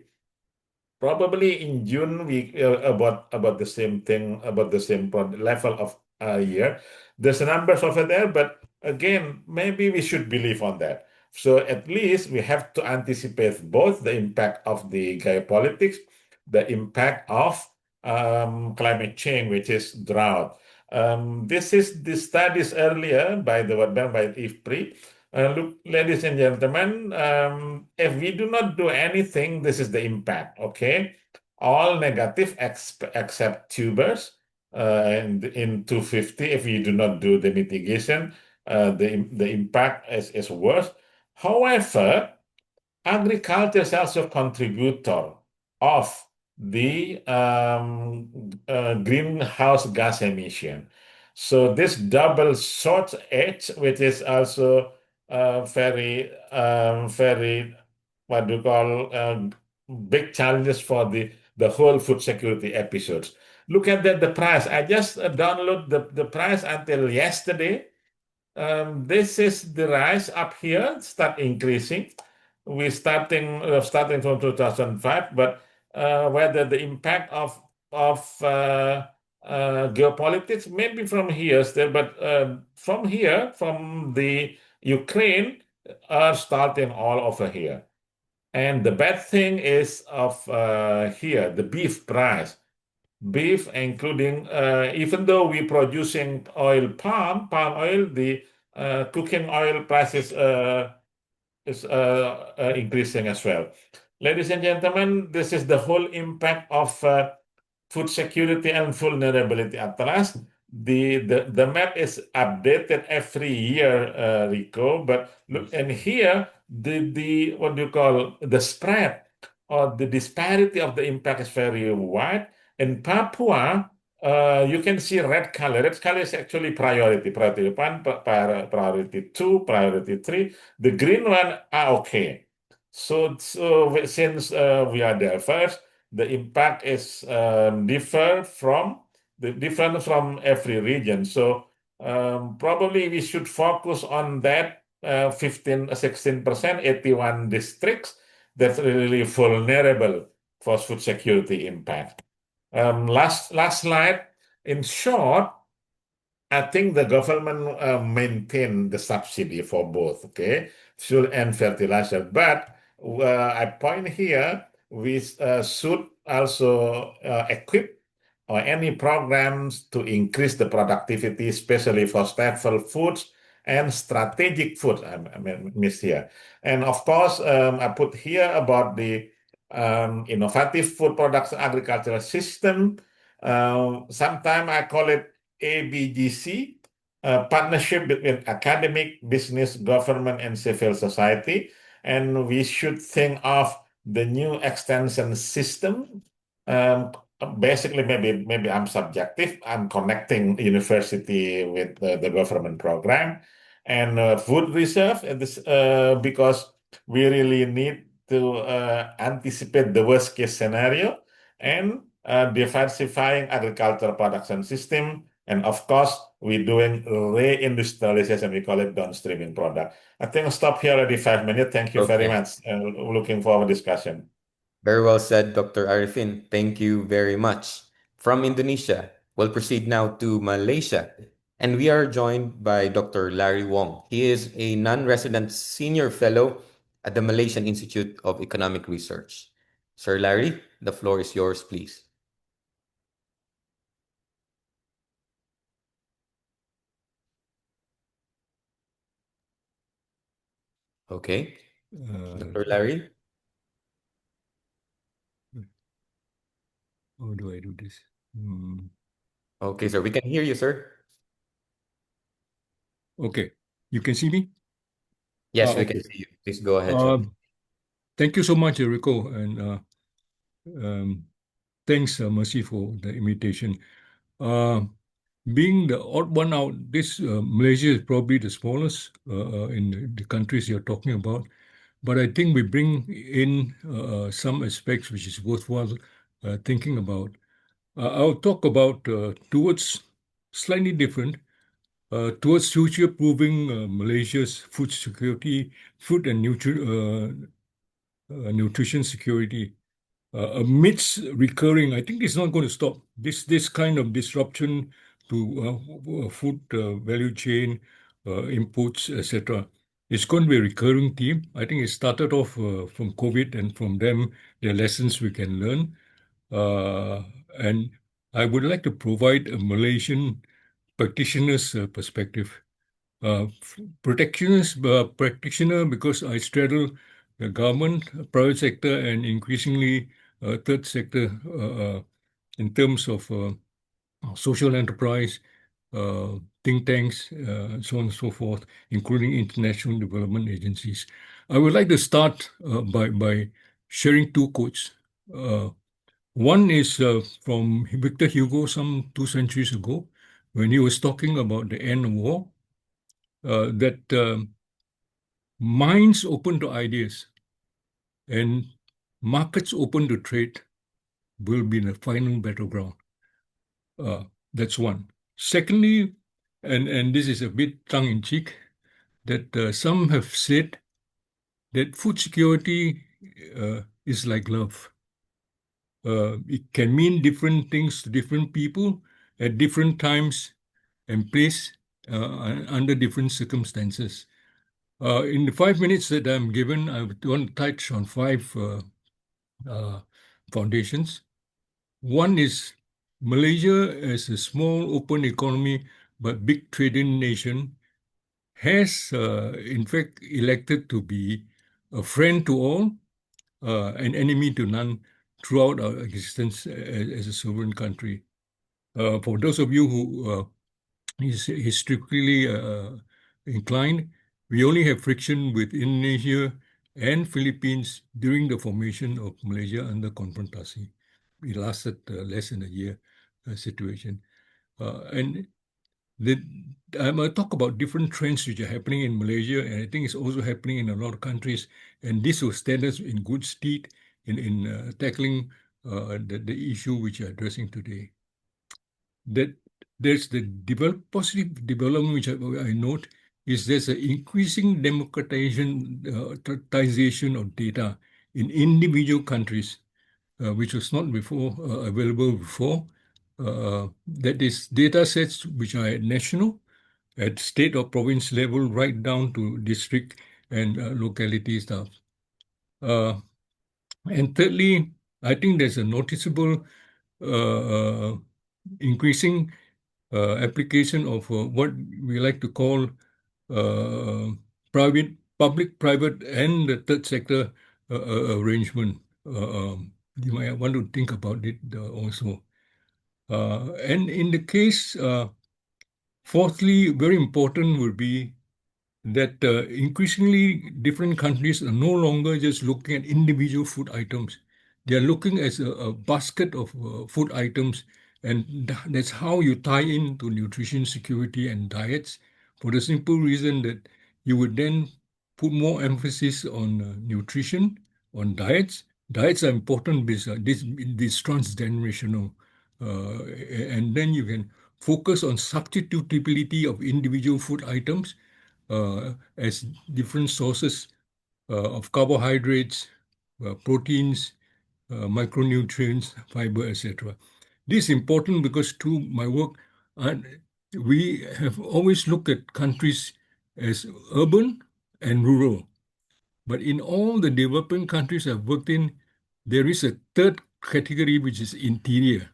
Probably in June we about the same thing, about the same level of year. There's numbers over there, but again, maybe we should believe on that. So at least we have to anticipate both the impact of the geopolitics, the impact of climate change, which is drought. This is the studies earlier by the World Bank, by IFPRI. Look, ladies and gentlemen, if we do not do anything, this is the impact, okay? All negative except tubers in 250. If we do not do the mitigation, the impact is worse. However, agriculture is also a contributor of the greenhouse gas emission. So this double short edge, which is also very, what do you call, big challenges for the whole food security episodes. look at the price. I just download the price until yesterday. This is the rise up here, start increasing. We starting from 2005, but whether the impact of geopolitics maybe from here still, but from here, from the Ukraine, are starting all over here. And the bad thing is of here, the beef price. Beef, including even though we're producing palm oil, the cooking oil prices is increasing as well. Ladies and gentlemen, this is the whole impact of food security and vulnerability atlas. The map is updated every year, Rico. But look, and here the what do you call the spread or the disparity of the impact is very wide. In Papua, you can see red color. Red color is actually priority. Priority 1, priority 2, priority 3. The green one are okay. So since we are there first, the impact is different from every region. So probably we should focus on that 16%, 81 districts that's really vulnerable for food security impact. Last slide. In short, I think the government maintain the subsidy for both, okay, fuel and fertilizer. But I point here, we should also equip or any programs to increase the productivity, especially for staple foods and strategic foods. I missed here. And of course, I put here about the innovative food products agricultural system. Sometimes I call it ABGC, partnership between academic, business, government, and civil society. And we should think of the new extension system. Basically, maybe I'm subjective. I'm connecting university with the government program and food reserve because we really need to anticipate the worst case scenario and diversifying agricultural production system. And of course, we're doing reindustrialization. We call it downstreaming product. I think I'll stop here already 5 minutes. Thank you very much. Looking forward to discussion. Very well said, Dr. Arifin. Thank you very much. From Indonesia, we'll proceed now to Malaysia. And we are joined by Dr. Larry Wong. He is a non-resident senior fellow at the Malaysian Institute of Economic Research. Sir Larry, the floor is yours, please. Okay. Dr. Larry? How do I do this? Okay, sir. We can hear you, sir. Okay. You can see me? Yes, we can see you. Please go ahead, sir. Thank you so much, Rico, and thanks, Mercy, for the invitation. Being the odd one out, this Malaysia is probably the smallest in the countries you're talking about, but I think we bring in some aspects which is worthwhile thinking about. I'll talk about towards slightly different, towards future-proofing Malaysia's food security, food and nutrition security. Amidst recurring, I think it's not going to stop. This kind of disruption to food value chain, inputs, etc. It's going to be a recurring theme. I think it started off from COVID, and from them, there are lessons we can learn. And I would like to provide a Malaysian practitioner's perspective. Practitioner because I straddle the government, private sector, and increasingly third sector in terms of social enterprise, think tanks, so on and so forth, including international development agencies. I would like to start by sharing two quotes. One is from Victor Hugo some 2 centuries ago, when he was talking about the end of war, that minds open to ideas and markets open to trade will be the final battleground. That's one. Secondly, and this is a bit tongue-in-cheek, that some have said that food security is like love. It can mean different things to different people at different times and place under different circumstances. In the 5 minutes that I'm given, I want to touch on five foundations. One is Malaysia, as a small open economy but big trading nation, has in fact elected to be a friend to all, an enemy to none throughout our existence as a sovereign country. For those of you who is historically inclined, we only have friction with Indonesia and Philippines during the formation of Malaysia under Konfrontasi. It lasted less than a year situation. And I'm going to talk about different trends which are happening in Malaysia, and I think it's also happening in a lot of countries. And this will stand us in good stead in tackling the issue which you're addressing today. That there's the positive development which I note is there's an increasing democratization of data in individual countries, which was not before available before. That is data sets which are national, at state or province level, right down to district and locality stuff. And thirdly, I think there's a noticeable increasing application of what we like to call public, private, and the third sector arrangement. You might want to think about it also. And in the case, fourthly, very important would be that increasingly different countries are no longer just looking at individual food items. They are looking at a basket of food items, and that's how you tie into nutrition security and diets, for the simple reason that you would then put more emphasis on nutrition, on diets. Diets are important because this transgenerational, and then you can focus on substitutability of individual food items as different sources of carbohydrates, proteins, micronutrients, fiber, etc. This is important because through my work, we have always looked at countries as urban and rural. But in all the developing countries I've worked in, there is a third category, which is interior.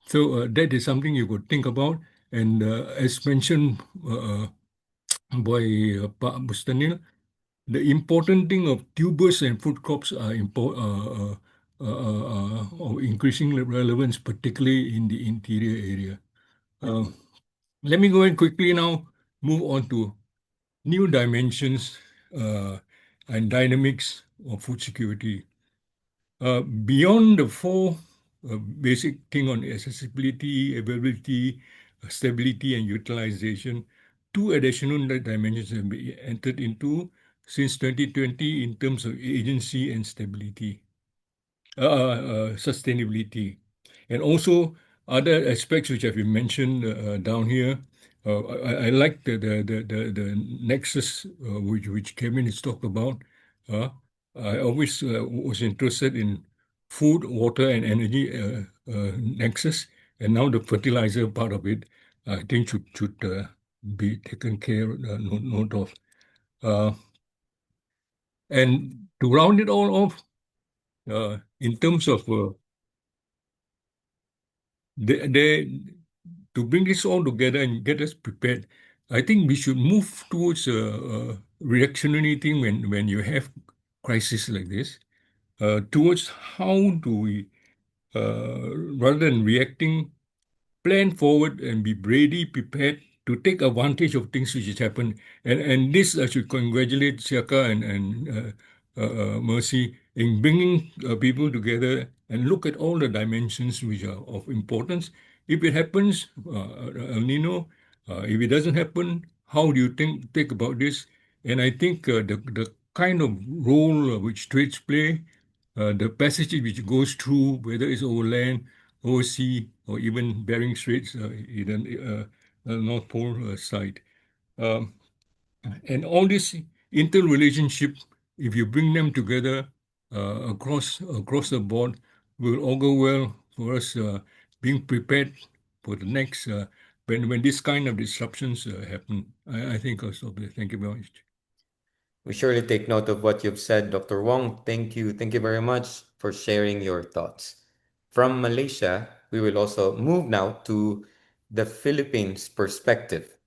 So that is something you could think about. And as mentioned by Pak Bustanil, the important thing of tubers and food crops are of increasing relevance, particularly in the interior area. Let me go and quickly now move on to new dimensions and dynamics of food security. Beyond the four basic thing on accessibility, availability, stability, and utilization, two additional dimensions have been entered into since 2020 in terms of agency and stability, sustainability, and also other aspects which have been mentioned down here. I like the nexus which Kevin has talked about. I always was interested in food, water, and energy nexus, and now the fertilizer part of it, I think should be taken care note of. And to round it all off, in terms of to bring this all together and get us prepared, I think we should move towards a reactionary thing when you have crisis like this, towards how do we, rather than reacting, plan forward and be ready, prepared to take advantage of things which has happened. And this, I should congratulate SEARCA and Mercy in bringing people together and look at all the dimensions which are of importance. If it happens, El Nino, if it doesn't happen, how do you think about this? And I think the kind of role which trades play, the passage which goes through, whether it's over land, over sea, or even Bering Straits in the North Pole side. And all this interrelationship, if you bring them together across the board, will all go well for us being prepared for the next when this kind of disruptions happen. I think I'll stop there. Thank you very much. We surely take note of what you've said, Dr. Wong. Thank you. Thank you very much for sharing your thoughts. From Malaysia, we will also move now to the Philippines perspective.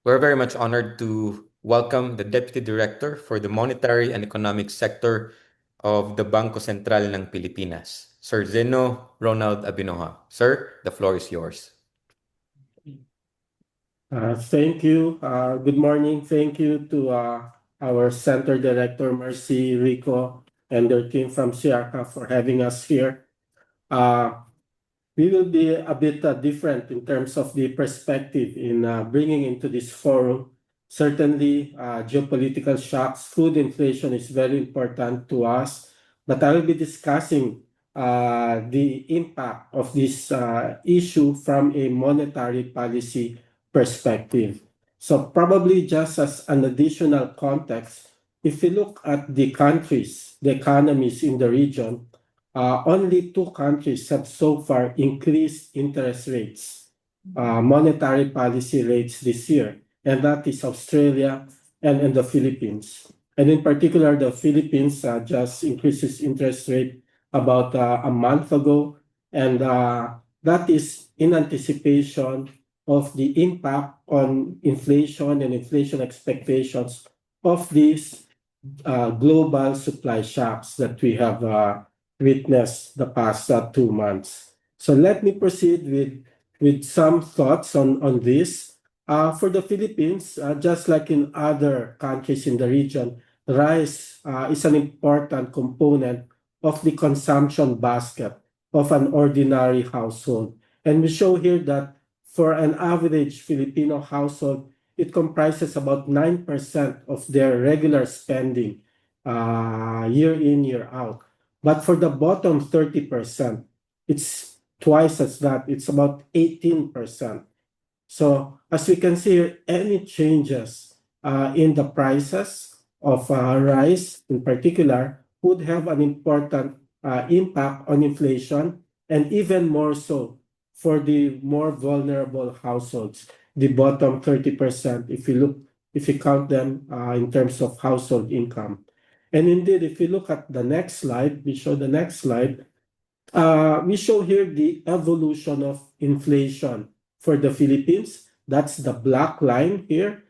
We're very much honored to welcome the Deputy Director for the Monetary and Economic Sector of the Bangko Sentral ng Pilipinas, Sir Zeno Ronald Abinoja. Sir, the floor is yours. Thank you. Good morning. Thank you to our Center Director, Mercy, Rico, and their team from SEARCA for having us here. We will be a bit different in terms of the perspective in bringing into this forum. Certainly, geopolitical shocks, food inflation is very important to us, but I will be discussing the impact of this issue from a monetary policy perspective. So probably just as an additional context, if you look at the countries, the economies in the region, only two countries have so far increased interest rates, monetary policy rates this year, and that is Australia and the Philippines. And in particular, the Philippines just increased its interest rate about a month ago, and that is in anticipation of the impact on inflation and inflation expectations of these global supply shocks that we have witnessed the past 2 months. So let me proceed with some thoughts on this. For the Philippines, just like in other countries in the region, rice is an important component of the consumption basket of an ordinary household. And we show here that for an average Filipino household, it comprises about 9% of their regular spending year in, year out. But for the bottom 30%, it's twice as that. It's about 18%. So as we can see, any changes in the prices of rice in particular would have an important impact on inflation, and even more so for the more vulnerable households, the bottom 30%, if you count them in terms of household income. And indeed, if you look at the next slide, we show the next slide, we show here the evolution of inflation for the Philippines. That's the black line here.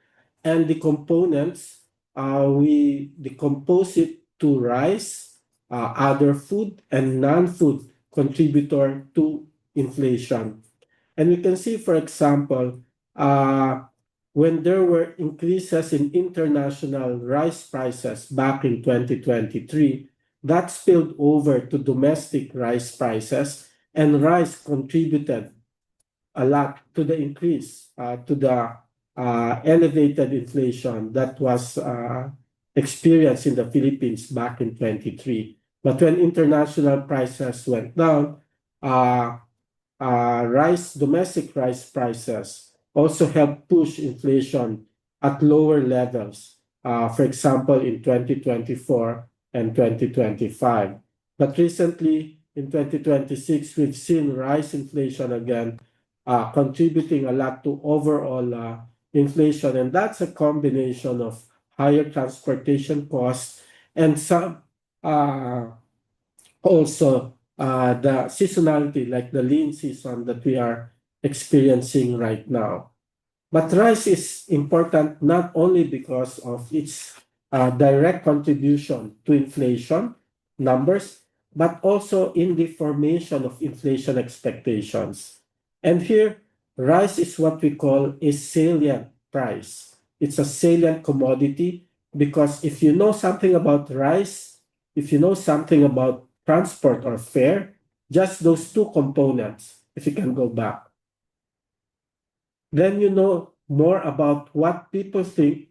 And the components, we decompose it to rice, other food, and non-food contributor to inflation. And we can see, for example, when there were increases in international rice prices back in 2023, that spilled over to domestic rice prices, and rice contributed a lot to the increase, to the elevated inflation that was experienced in the Philippines back in 23. But when international prices went down, domestic rice prices also helped push inflation at lower levels, for example, in 2024 and 2025. But recently, in 2026, we've seen rice inflation again, contributing a lot to overall inflation. And that's a combination of higher transportation costs and some also the seasonality, like the lean season that we are experiencing right now. But rice is important not only because of its direct contribution to inflation numbers, but also in the formation of inflation expectations. And here, rice is what we call a salient price. It's a salient commodity because if you know something about rice, if you know something about transport or fare, just those two components, if you can go back, then you know more about what people think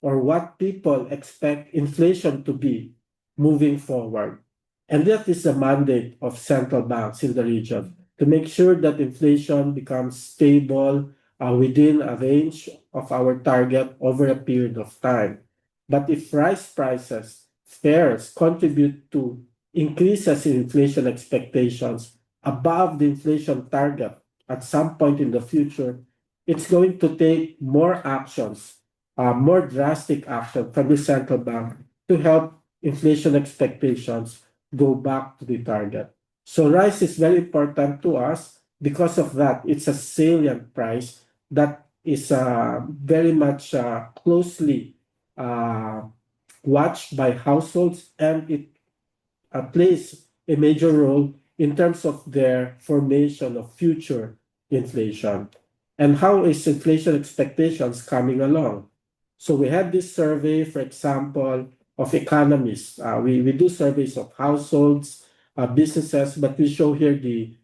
or what people expect inflation to be moving forward. And that is the mandate of central banks in the region. to make sure that inflation becomes stable within a range of our target over a period of time. But if rice prices, fares contribute to increases in inflation expectations above the inflation target at some point in the future, it's going to take more actions, more drastic action from the central bank to help inflation expectations go back to the target. So rice is very important to us because of that. It's a salient price that is very much closely watched by households, and it plays a major role in terms of their formation of future inflation. And how is inflation expectations coming along? So we had this survey, for example, of economists. We do surveys of households, businesses, but we show here the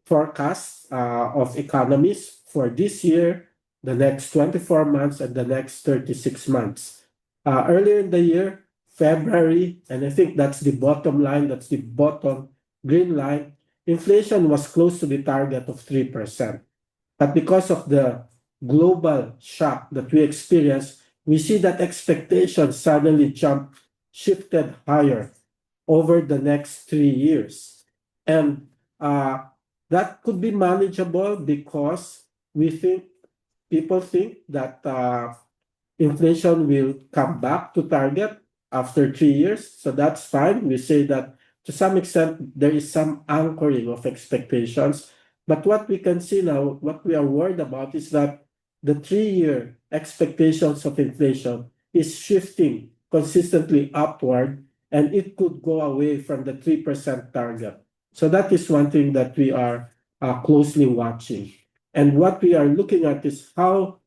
forecast of economists for this year, the next 24 months, and the next 36 months. Earlier in the year, February, and I think that's the bottom line, that's the bottom green line, inflation was close to the target of 3%. But because of the global shock that we experienced, we see that expectations suddenly shifted higher over the next 3 years. And that could be manageable because people think that inflation will come back to target after 3 years. So that's fine. We say that to some extent, there is some anchoring of expectations. But what we can see now, what we are worried about is that the 3-year expectations of inflation is shifting consistently upward, and it could go away from the 3% target. So that is one thing that we are closely watching. And what we are looking at is how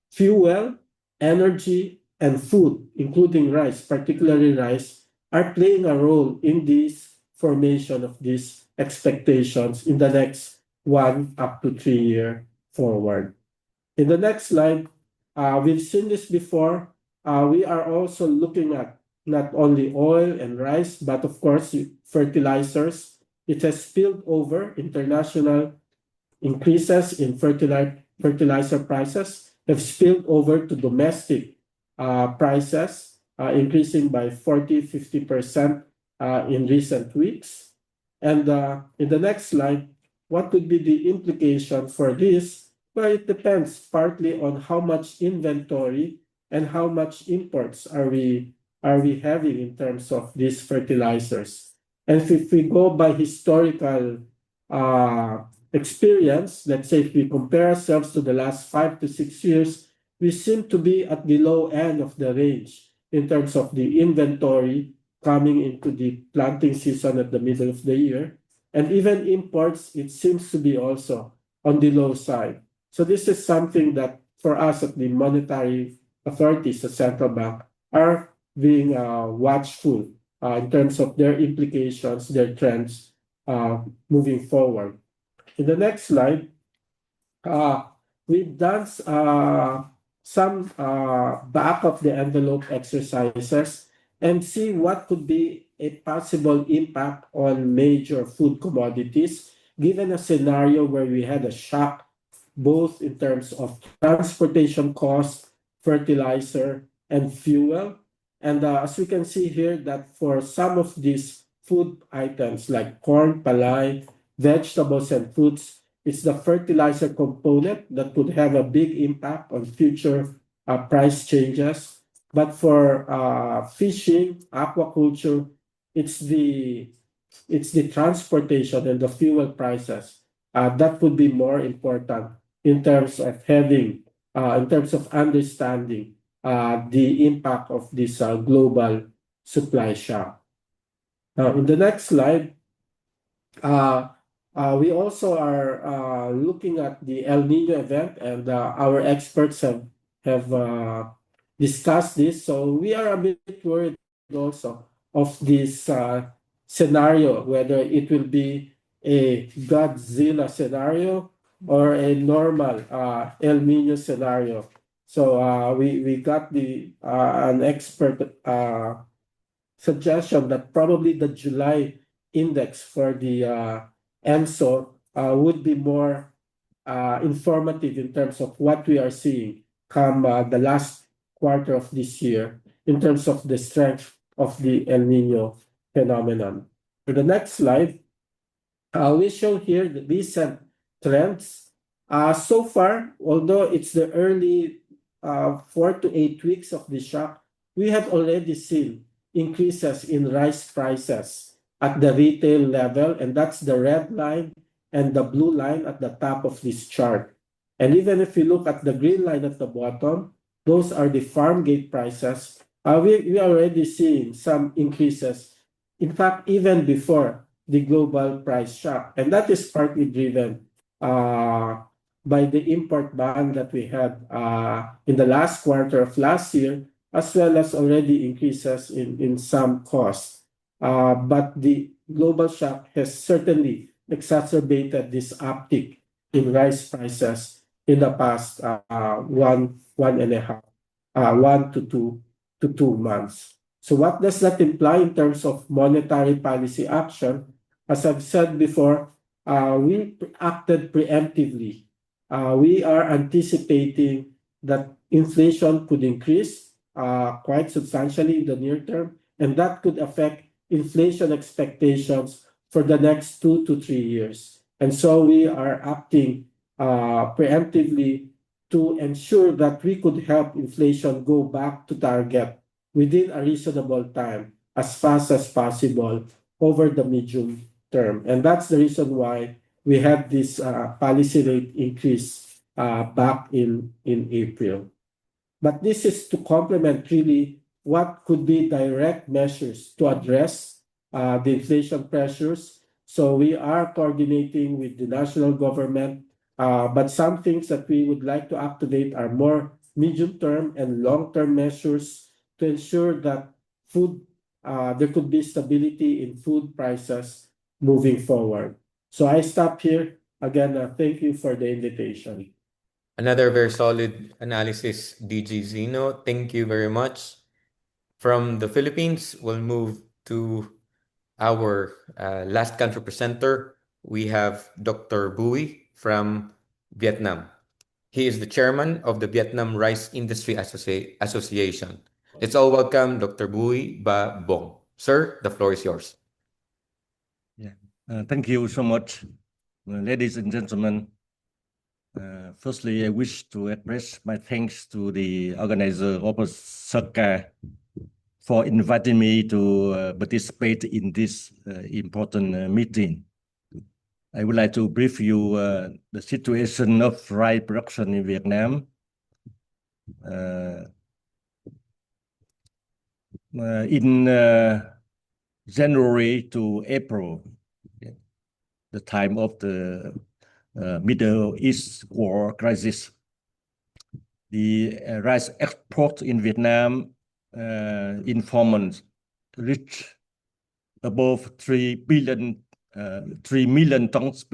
fuel, energy, and food, including rice, particularly rice, are playing a role in this formation of these expectations in the next 1 up to 3 year forward. In the next slide, we've seen this before. We are also looking at not only oil and rice, but of course, fertilizers. It has spilled over. International increases in fertilizer prices have spilled over to domestic prices, increasing by 40-50% in recent weeks. And in the next slide, what would be the implication for this? Well, it depends partly on how much inventory and how much imports are we having in terms of these fertilizers. And if we go by historical experience, let's say if we compare ourselves to the last 5 to 6 years, we seem to be at the low end of the range in terms of the inventory coming into the planting season at the middle of the year. And even imports, it seems to be also on the low side. So this is something that for us at the monetary authorities, the central bank, are being watchful in terms of their implications, their trends moving forward. In the next slide, we've done some back of the envelope exercises and see what could be a possible impact on major food commodities, given a scenario where we had a shock both in terms of transportation costs, fertilizer, and fuel. And as we can see here, that for some of these food items like corn, palay, vegetables, and fruits, it's the fertilizer component that could have a big impact on future price changes. But for fishing, aquaculture, it's the transportation and the fuel prices that would be more important in terms of understanding the impact of this global supply shock. Now, in the next slide, we also are looking at the El Nino event, and our experts have discussed this. So we are a bit worried also of this scenario, whether it will be a Godzilla scenario or a normal El Nino scenario. So we got an expert suggestion that probably the July index for the ENSO would be more informative in terms of what we are seeing come the last quarter of this year in terms of the strength of the El Nino phenomenon. For the next slide, we show here the recent trends. So far, although it's the early 4 to 8 weeks of the shock, we have already seen increases in rice prices at the retail level, and that's the red line and the blue line at the top of this chart. And even if you look at the green line at the bottom, those are the farm gate prices. We are already seeing some increases. In fact, even before the global price shock, and that is partly driven by the import ban that we had in the last quarter of last year, as well as already increases in some costs. But the global shock has certainly exacerbated this uptick in rice prices in the past 1 to 2 months. So what does that imply in terms of monetary policy action? As I've said before, we acted preemptively. We are anticipating that inflation could increase quite substantially in the near term, and that could affect inflation expectations for the next 2 to 3 years. And so we are acting preemptively to ensure that we could help inflation go back to target within a reasonable time, as fast as possible over the medium term. And that's the reason why we had this policy rate increase back in April. But this is to complement really what could be direct measures to address the inflation pressures. So we are coordinating with the national government, but some things that we would like to activate are more medium-term and long-term measures to ensure that there could be stability in food prices moving forward. So I stop here. Again, thank you for the invitation. Another very solid analysis, DG Zeno. Thank you very much. From the Philippines, we'll move to our last country presenter. We have Dr. Bui from Vietnam. He is the chairman of the Vietnam Rice Industry Association. Let's all welcome Dr. Bui Ba Bong. Sir, the floor is yours. Thank you so much, ladies and gentlemen. Firstly, I wish to express my thanks to the organizer of SEARCA for inviting me to participate in this important meeting. I would like to brief you the situation of rice production in Vietnam. In January to April, the time of the Middle East war crisis, the rice export in Vietnam in 4 months reached above 3 million tons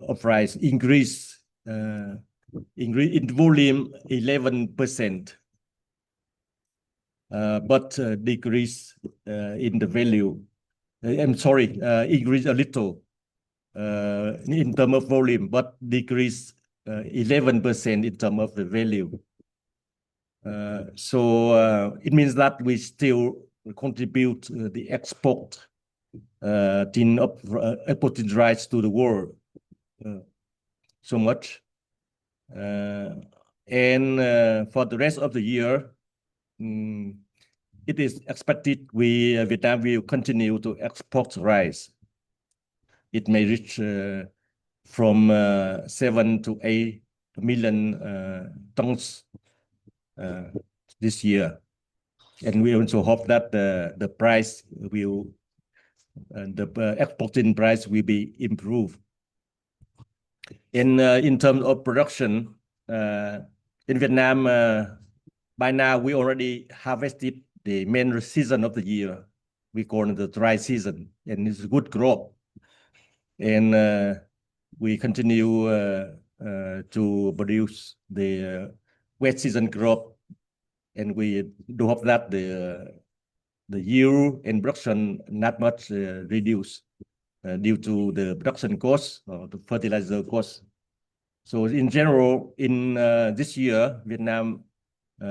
of rice, increase in volume 11%, but decrease in the value. Increase a little in terms of volume, but decrease 11% in terms of the value. So it means that we still contribute the export exporting rice to the world so much. And for the rest of the year, it is expected Vietnam will continue to export rice. It may reach from 7 to 8 million tons this year, and we also hope that the price will, the exporting price will be improved. In terms of production in Vietnam, by now we already harvested the main season of the year. We call it the dry season, and it's good crop. And we continue to produce the wet season crop, and we do hope that the yield and production not much reduced due to the production cost or the fertilizer cost. So in general, in this year, Vietnam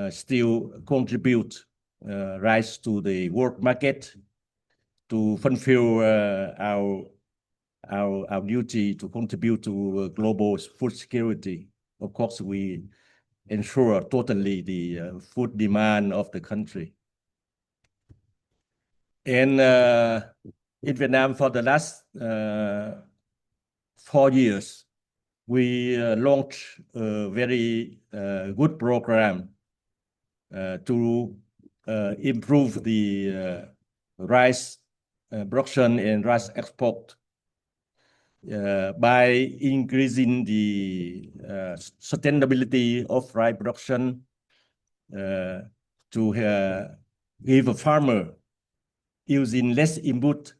still contribute rice to the world market to fulfill our duty to contribute to global food security. Of course, we ensure totally the food demand of the country. And in Vietnam, for the last 4 years, we launched a very good program to improve the rice production and rice export by increasing the sustainability of rice production to give a farmer using less input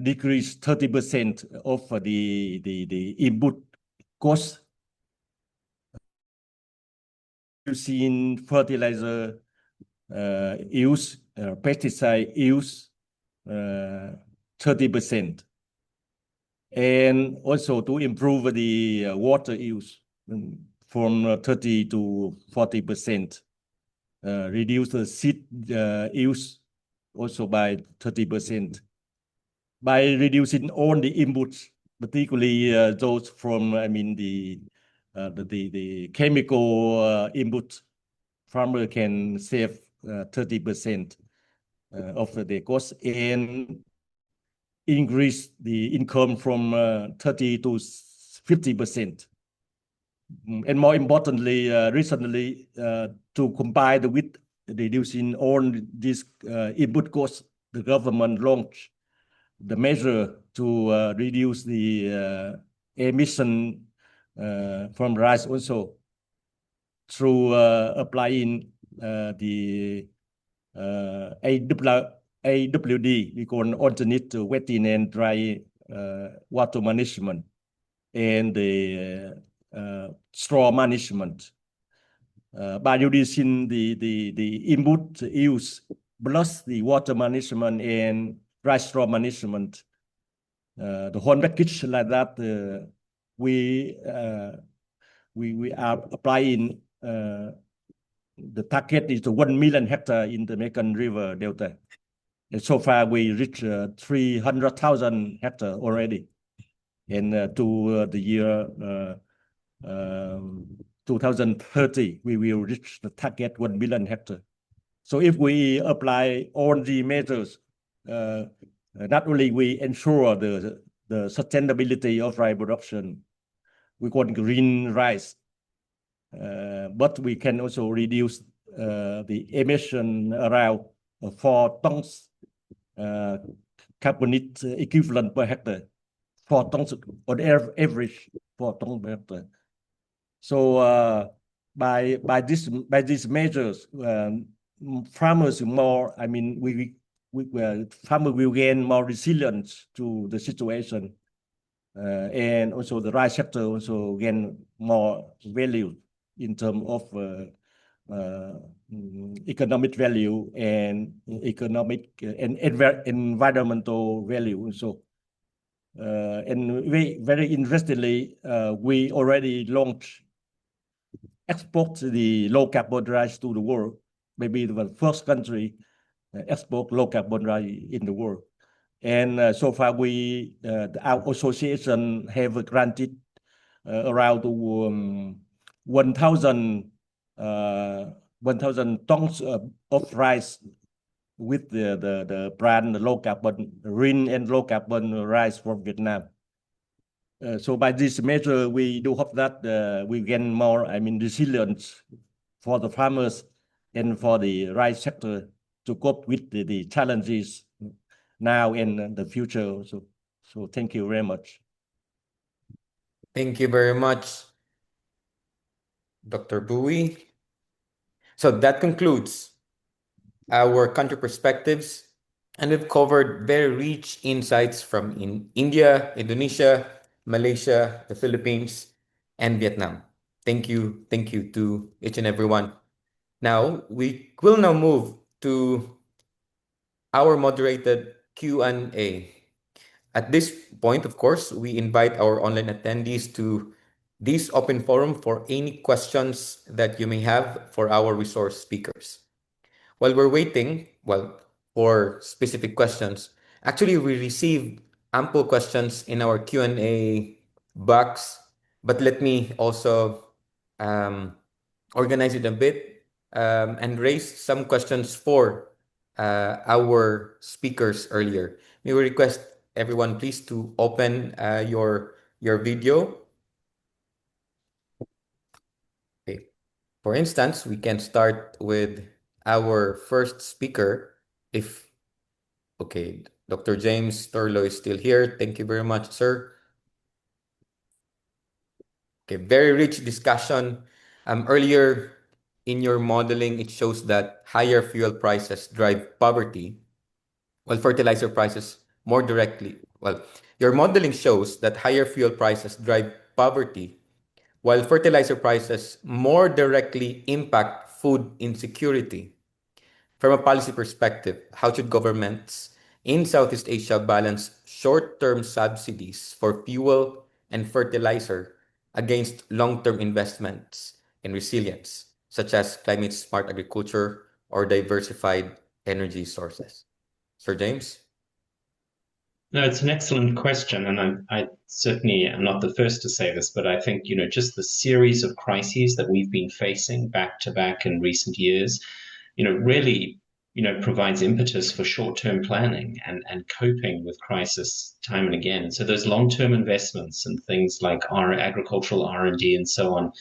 decrease 30% of the input cost using fertilizer use, pesticide use 30%, and also to improve the water use from 30 to 40%, reduce the seed use also by 30%. By reducing all the inputs, particularly those from, the chemical input, farmer can save 30% of the cost and increase the income from 30 to 50%. And more importantly, recently, to combine with reducing all these input costs, the government launched the measure to reduce the emission from rice also through applying the AWD, we call alternate wetting and dry water management, and the straw management. By reducing the input use plus the water management and rice straw management, the whole package like that, we are applying the target is 1 million hectare in the Mekong River Delta. And so far we reached 300,000 hectare already. And to the year 2030, we will reach the target 1 million hectare. So if we apply all the measures, not only we ensure the sustainability of rice production, we call green rice, but we can also reduce the emission around 4 tons carbon equivalent per hectare, 4 tons on average, 4 tons per hectare. So by these measures, farmers more, farmer will gain more resilience to the situation, and also the rice sector also gain more value in terms of economic value and economic and environmental value also. And very interestingly, we already launched export the low carbon rice to the world. Maybe the first country export low carbon rice in the world. And so far we, our association have granted around 1,000 tons of rice with the brand low carbon, green and low carbon rice from Vietnam. So by this measure, we do hope that we gain more, resilience for the farmers and for the rice sector to cope with the challenges now and the future also. So thank you very much. Thank you very much, Dr. Bowie. So that concludes our country perspectives, and we've covered very rich insights from India, Indonesia, Malaysia, the Philippines, and Vietnam. Thank you to each and every one. Now, we will now move to our moderated Q&A. At this point, of course, we invite our online attendees to this open forum for any questions that you may have for our resource speakers. While we're waiting, for specific questions, actually we received ample questions in our Q&A box, but let me also organize it a bit and raise some questions for our speakers earlier. May we request everyone please to open your video. Okay. For instance, we can start with our first speaker. Okay, Dr. James Turlo is still here. Thank you very much, sir. Okay, very rich discussion. Earlier in your modeling, it shows that higher fuel prices drive poverty, while fertilizer prices more directly. Your modeling shows that higher fuel prices drive poverty, while fertilizer prices more directly impact food insecurity. From a policy perspective, how should governments in Southeast Asia balance short-term subsidies for fuel and fertilizer against long-term investments in resilience, such as climate-smart agriculture or diversified energy sources? Sir James? No, it's an excellent question, and I certainly am not the first to say this, but I think, just the series of crises that we've been facing back to back in recent years, really, provides impetus for short-term planning and coping with crisis time and again. So those long-term investments and things like our agricultural R&D and so on,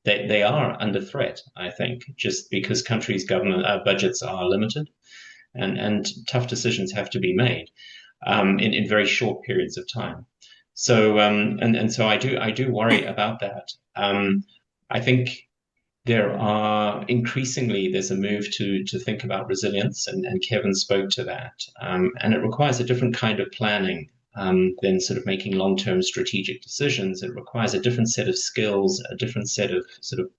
they are under threat, I think, just because countries' government budgets are limited and tough decisions have to be made in very short periods of time. So so I do worry about that. I think there's a move to think about resilience, and Kevin spoke to that. And it requires a different kind of planning than sort of making long-term strategic decisions. It requires a different set of skills, a different set of sort of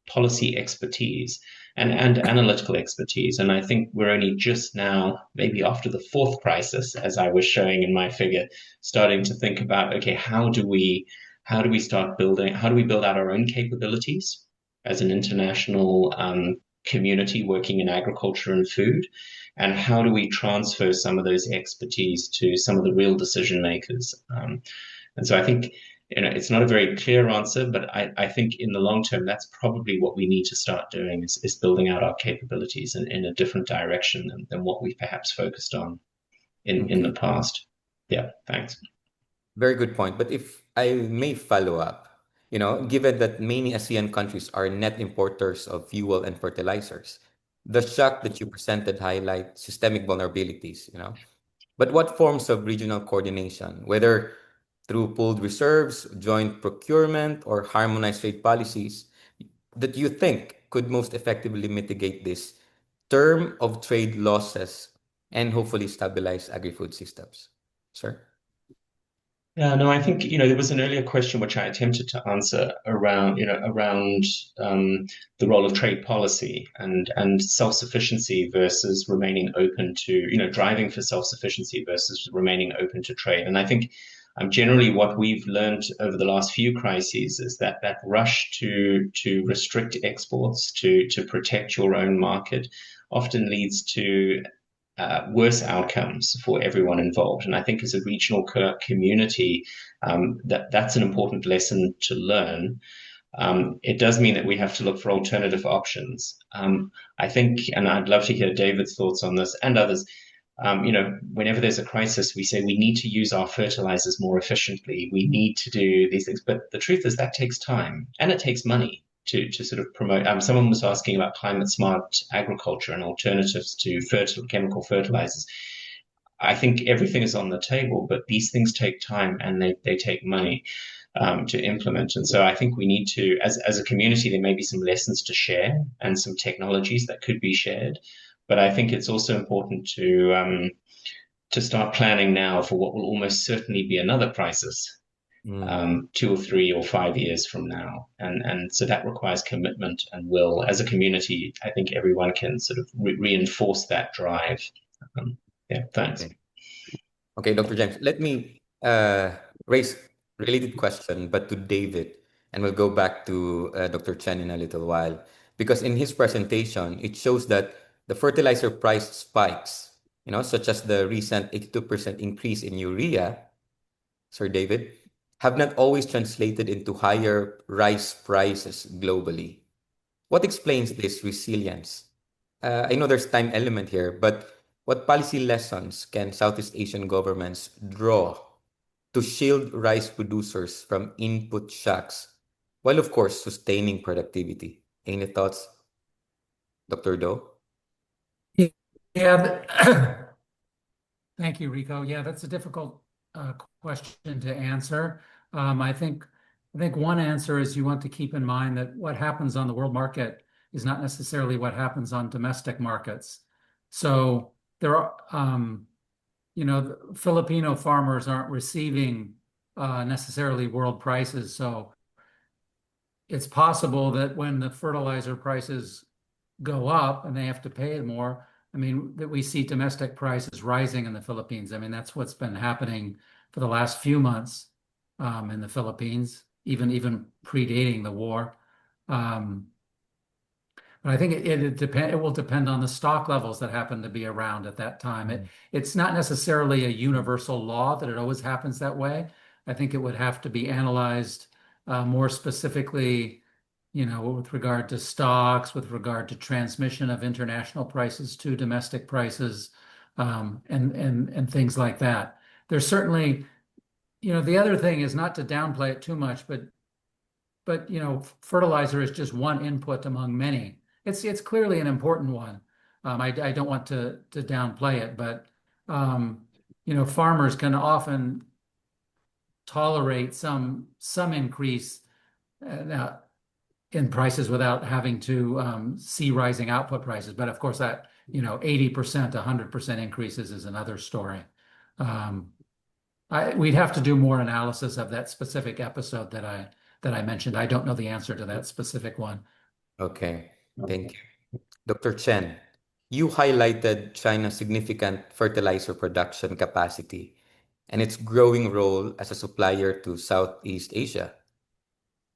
policy expertise and analytical expertise. And I think we're only just now, maybe after the fourth crisis, as I was showing in my figure, starting to think about, okay, how do we build out our own capabilities as an international community working in agriculture and food? And how do we transfer some of those expertise to some of the real decision makers? And so I think, it's not a very clear answer, but I think in the long term, that's probably what we need to start doing is building out our capabilities in a different direction than what we've perhaps focused on in the past. Yeah, thanks. Very good point. But if I may follow up, given that many ASEAN countries are net importers of fuel and fertilizers, the shock that you presented highlight systemic vulnerabilities, But what forms of regional coordination, whether through pooled reserves, joint procurement, or harmonized trade policies, that you think could most effectively mitigate this term of trade losses and hopefully stabilize agri-food systems? Sir? Yeah, no, I think, there was an earlier question which I attempted to answer around the role of trade policy and self-sufficiency versus remaining open to, driving for self-sufficiency versus remaining open to trade. And I think generally what we've learned over the last few crises is that rush to restrict exports, to protect your own market, often leads to worse outcomes for everyone involved. And I think as a regional community, that's an important lesson to learn. It does mean that we have to look for alternative options. I think, and I'd love to hear David's thoughts on this and others, whenever there's a crisis, we say we need to use our fertilizers more efficiently. We need to do these things. But the truth is that takes time and it takes money to sort of promote. Someone was asking about climate smart agriculture and alternatives to chemical fertilizers. I think everything is on the table, but these things take time and they take money to implement. And so I think we need to, as a community, there may be some lessons to share and some technologies that could be shared. But I think it's also important to start planning now for what will almost certainly be another crisis Mm. 2 or 3 or 5 years from now. And so that requires commitment and will. As a community, I think everyone can sort of reinforce that drive. Yeah, thanks. Okay. Okay, Dr. James, let me raise related question, but to David, and we'll go back to Dr. Chen in a little while. Because in his presentation, it shows that the fertilizer price spikes, such as the recent 82% increase in urea, Sir David, have not always translated into higher rice prices globally. What explains this resilience? I know there's time element here, but what policy lessons can Southeast Asian governments draw to shield rice producers from input shocks, while of course sustaining productivity? Any thoughts, Dr. Do? Yeah. Thank you, Rico. Yeah, that's a difficult question to answer. I think one answer is you want to keep in mind that what happens on the world market is not necessarily what happens on domestic markets. So there are, the Filipino farmers aren't receiving necessarily world prices. So it's possible that when the fertilizer prices go up and they have to pay more, that we see domestic prices rising in the Philippines. That's what's been happening for the last few months in the Philippines, even predating the war. But I think it will depend on the stock levels that happen to be around at that time. It's not necessarily a universal law that it always happens that way. I think it would have to be analyzed more specifically, with regard to stocks, with regard to transmission of international prices to domestic prices, and things like that. There's certainly, the other thing is not to downplay it too much, but fertilizer is just one input among many. It's clearly an important one. I don't want to downplay it, but farmers can often tolerate some increase in prices without having to see rising output prices. But of course, that 80%, 100% increases is another story. We'd have to do more analysis of that specific episode that I mentioned. I don't know the answer to that specific one. Okay, thank you. Dr. Chen, you highlighted China's significant fertilizer production capacity and its growing role as a supplier to Southeast Asia.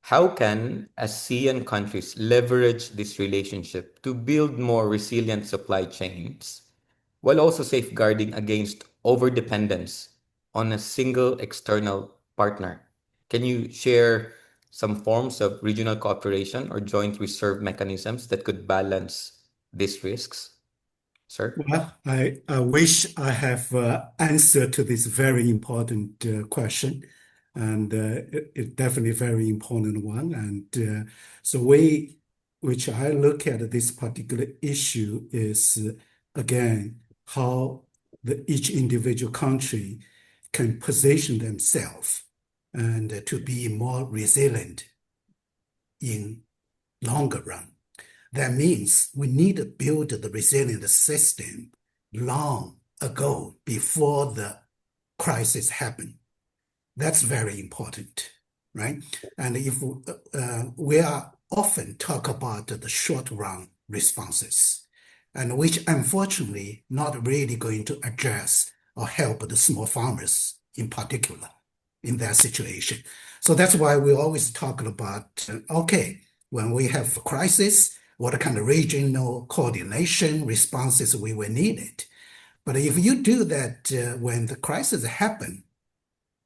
How can ASEAN countries leverage this relationship to build more resilient supply chains while also safeguarding against overdependence on a single external partner? Can you share some forms of regional cooperation or joint reserve mechanisms that could balance these risks, sir? Well, I wish I have answer to this very important question, and it's definitely a very important one. And so which I look at this particular issue is again how each individual country can position themselves and to be more resilient in longer run. That means we need to build the resilient system long ago before the crisis happened. That's very important, right? And if we are often talk about the short run responses, and which unfortunately not really going to address or help the small farmers in particular in that situation. So that's why we always talk about, okay, when we have a crisis, what kind of regional coordination responses we will need it. But if you do that when the crisis happen,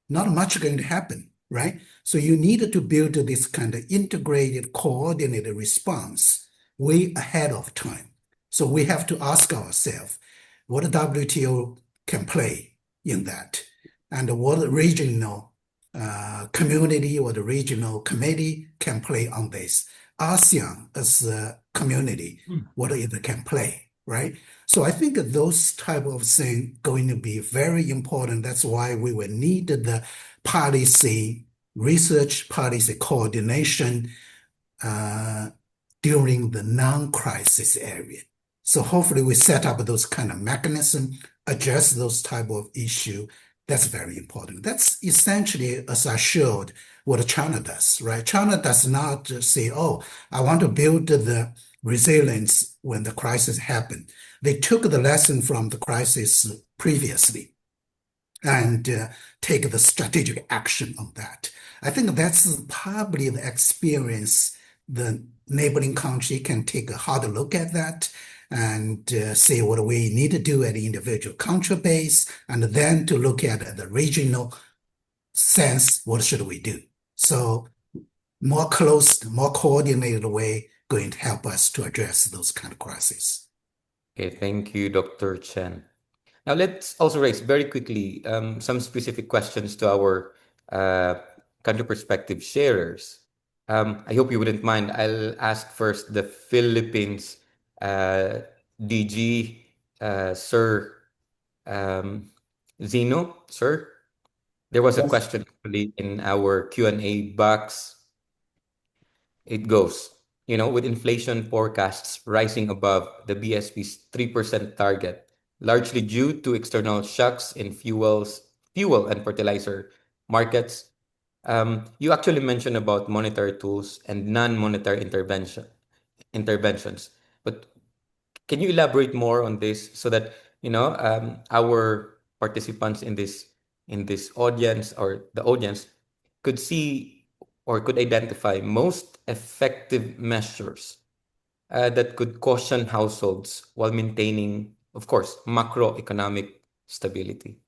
not much going to happen, right? So you need to build this kind of integrated, coordinated response way ahead of time. So we have to ask ourselves, what WTO can play in that, and what regional community or the regional committee can play on this. ASEAN as a community, what it can play, right? So I think those type of things going to be very important. That's why we will need the policy research, policy coordination during the non-crisis area. So hopefully we set up those kind of mechanism, address those type of issue That's very important. That's essentially, as I showed, what China does, right? China does not say, oh, I want to build the resilience when the crisis happened. They took the lesson from the crisis previously and take the strategic action on that. I think that's probably the experience the neighboring country can take a hard look at that and say what we need to do at the individual country base, and then to look at the regional sense, what should we do? So more close, more coordinated way going to help us to address those kind of crises. Okay, thank you, Dr. Chen. Now let's also raise very quickly some specific questions to our country perspective sharers. I hope you wouldn't mind. I'll ask first the Philippines DG, Sir Zeno, sir. There was a question actually in our Q&A box. It goes, with inflation forecasts rising above the BSP's 3% target, largely due to external shocks in fuel and fertilizer markets. You actually mentioned about monetary tools and non-monetary interventions, but can you elaborate more on this so that our participants in this audience or the audience could see or could identify most effective measures that could caution households while maintaining, of course, macroeconomic stability?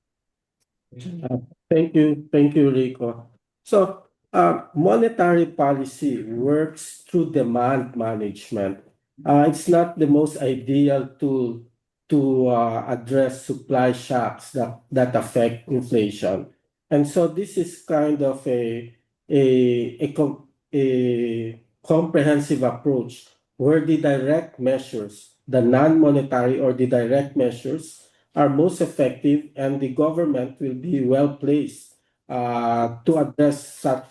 Thank you, Rico. So, monetary policy works through demand management. It's not the most ideal tool to address supply shocks that affect inflation. And so this is kind of a comprehensive approach where the direct measures, the non-monetary or the direct measures, are most effective, and the government will be well placed to address such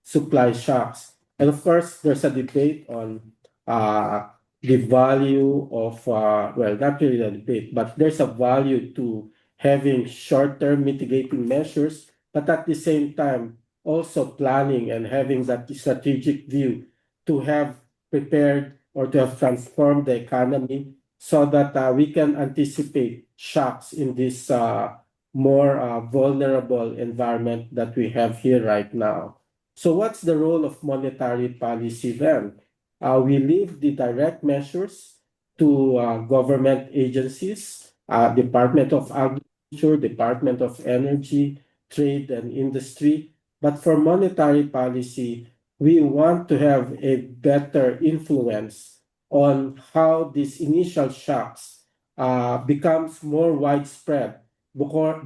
supply shocks. And of course, there's a debate on the value of, well, not really a debate, but there's a value to having short-term mitigating measures, but at the same time, also planning and having that strategic view to have prepared or to have transformed the economy so that we can anticipate shocks in this more vulnerable environment that we have here right now. So what's the role of monetary policy then? We leave the direct measures to government agencies, Department of Agriculture, Department of Energy, Trade and Industry. But for monetary policy, we want to have a better influence on how these initial shocks becomes more widespread,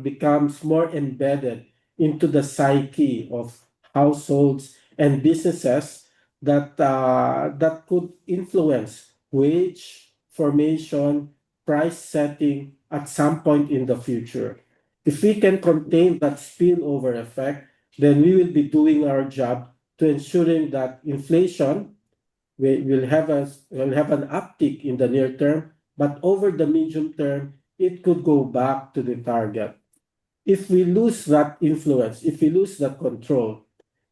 becomes more embedded into the psyche of households and businesses that could influence wage formation, price setting at some point in the future. If we can contain that spillover effect, then we will be doing our job to ensuring that inflation will have an uptick in the near term, but over the medium term, it could go back to the target. If we lose that influence, if we lose that control,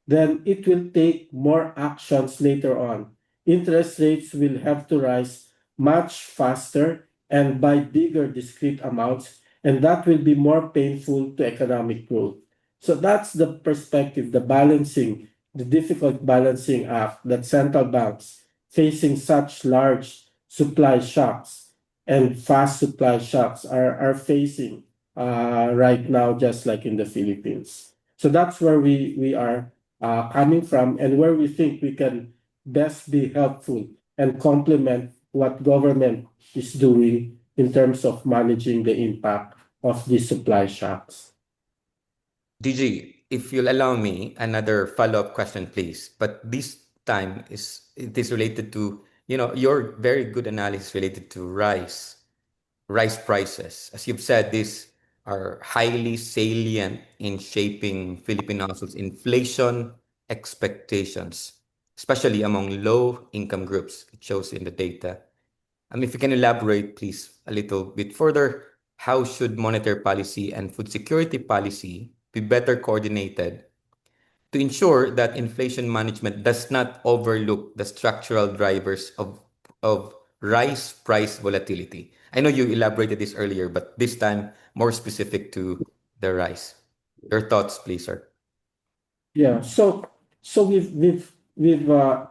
then it will take more actions later on. Interest rates will have to rise much faster and by bigger discrete amounts, and that will be more painful to economic growth. So that's the perspective, the difficult balancing act that central banks facing such large supply shocks and fast supply shocks are facing right now, just like in the Philippines. So that's where we are coming from and where we think we can best be helpful and complement what government is doing in terms of managing the impact of these supply shocks. DG, if you'll allow me another follow-up question, please. But this time it is related to, your very good analysis related to rice prices. As you've said, these are highly salient in shaping Filipino households' inflation expectations, especially among low-income groups. It shows in the data. If you can elaborate, please, a little bit further how should monetary policy and food security policy be better coordinated to ensure that inflation management does not overlook the structural drivers of rice price volatility? I know you elaborated this earlier, but this time more specific to the rice. Your thoughts, please, sir. Yeah, so we've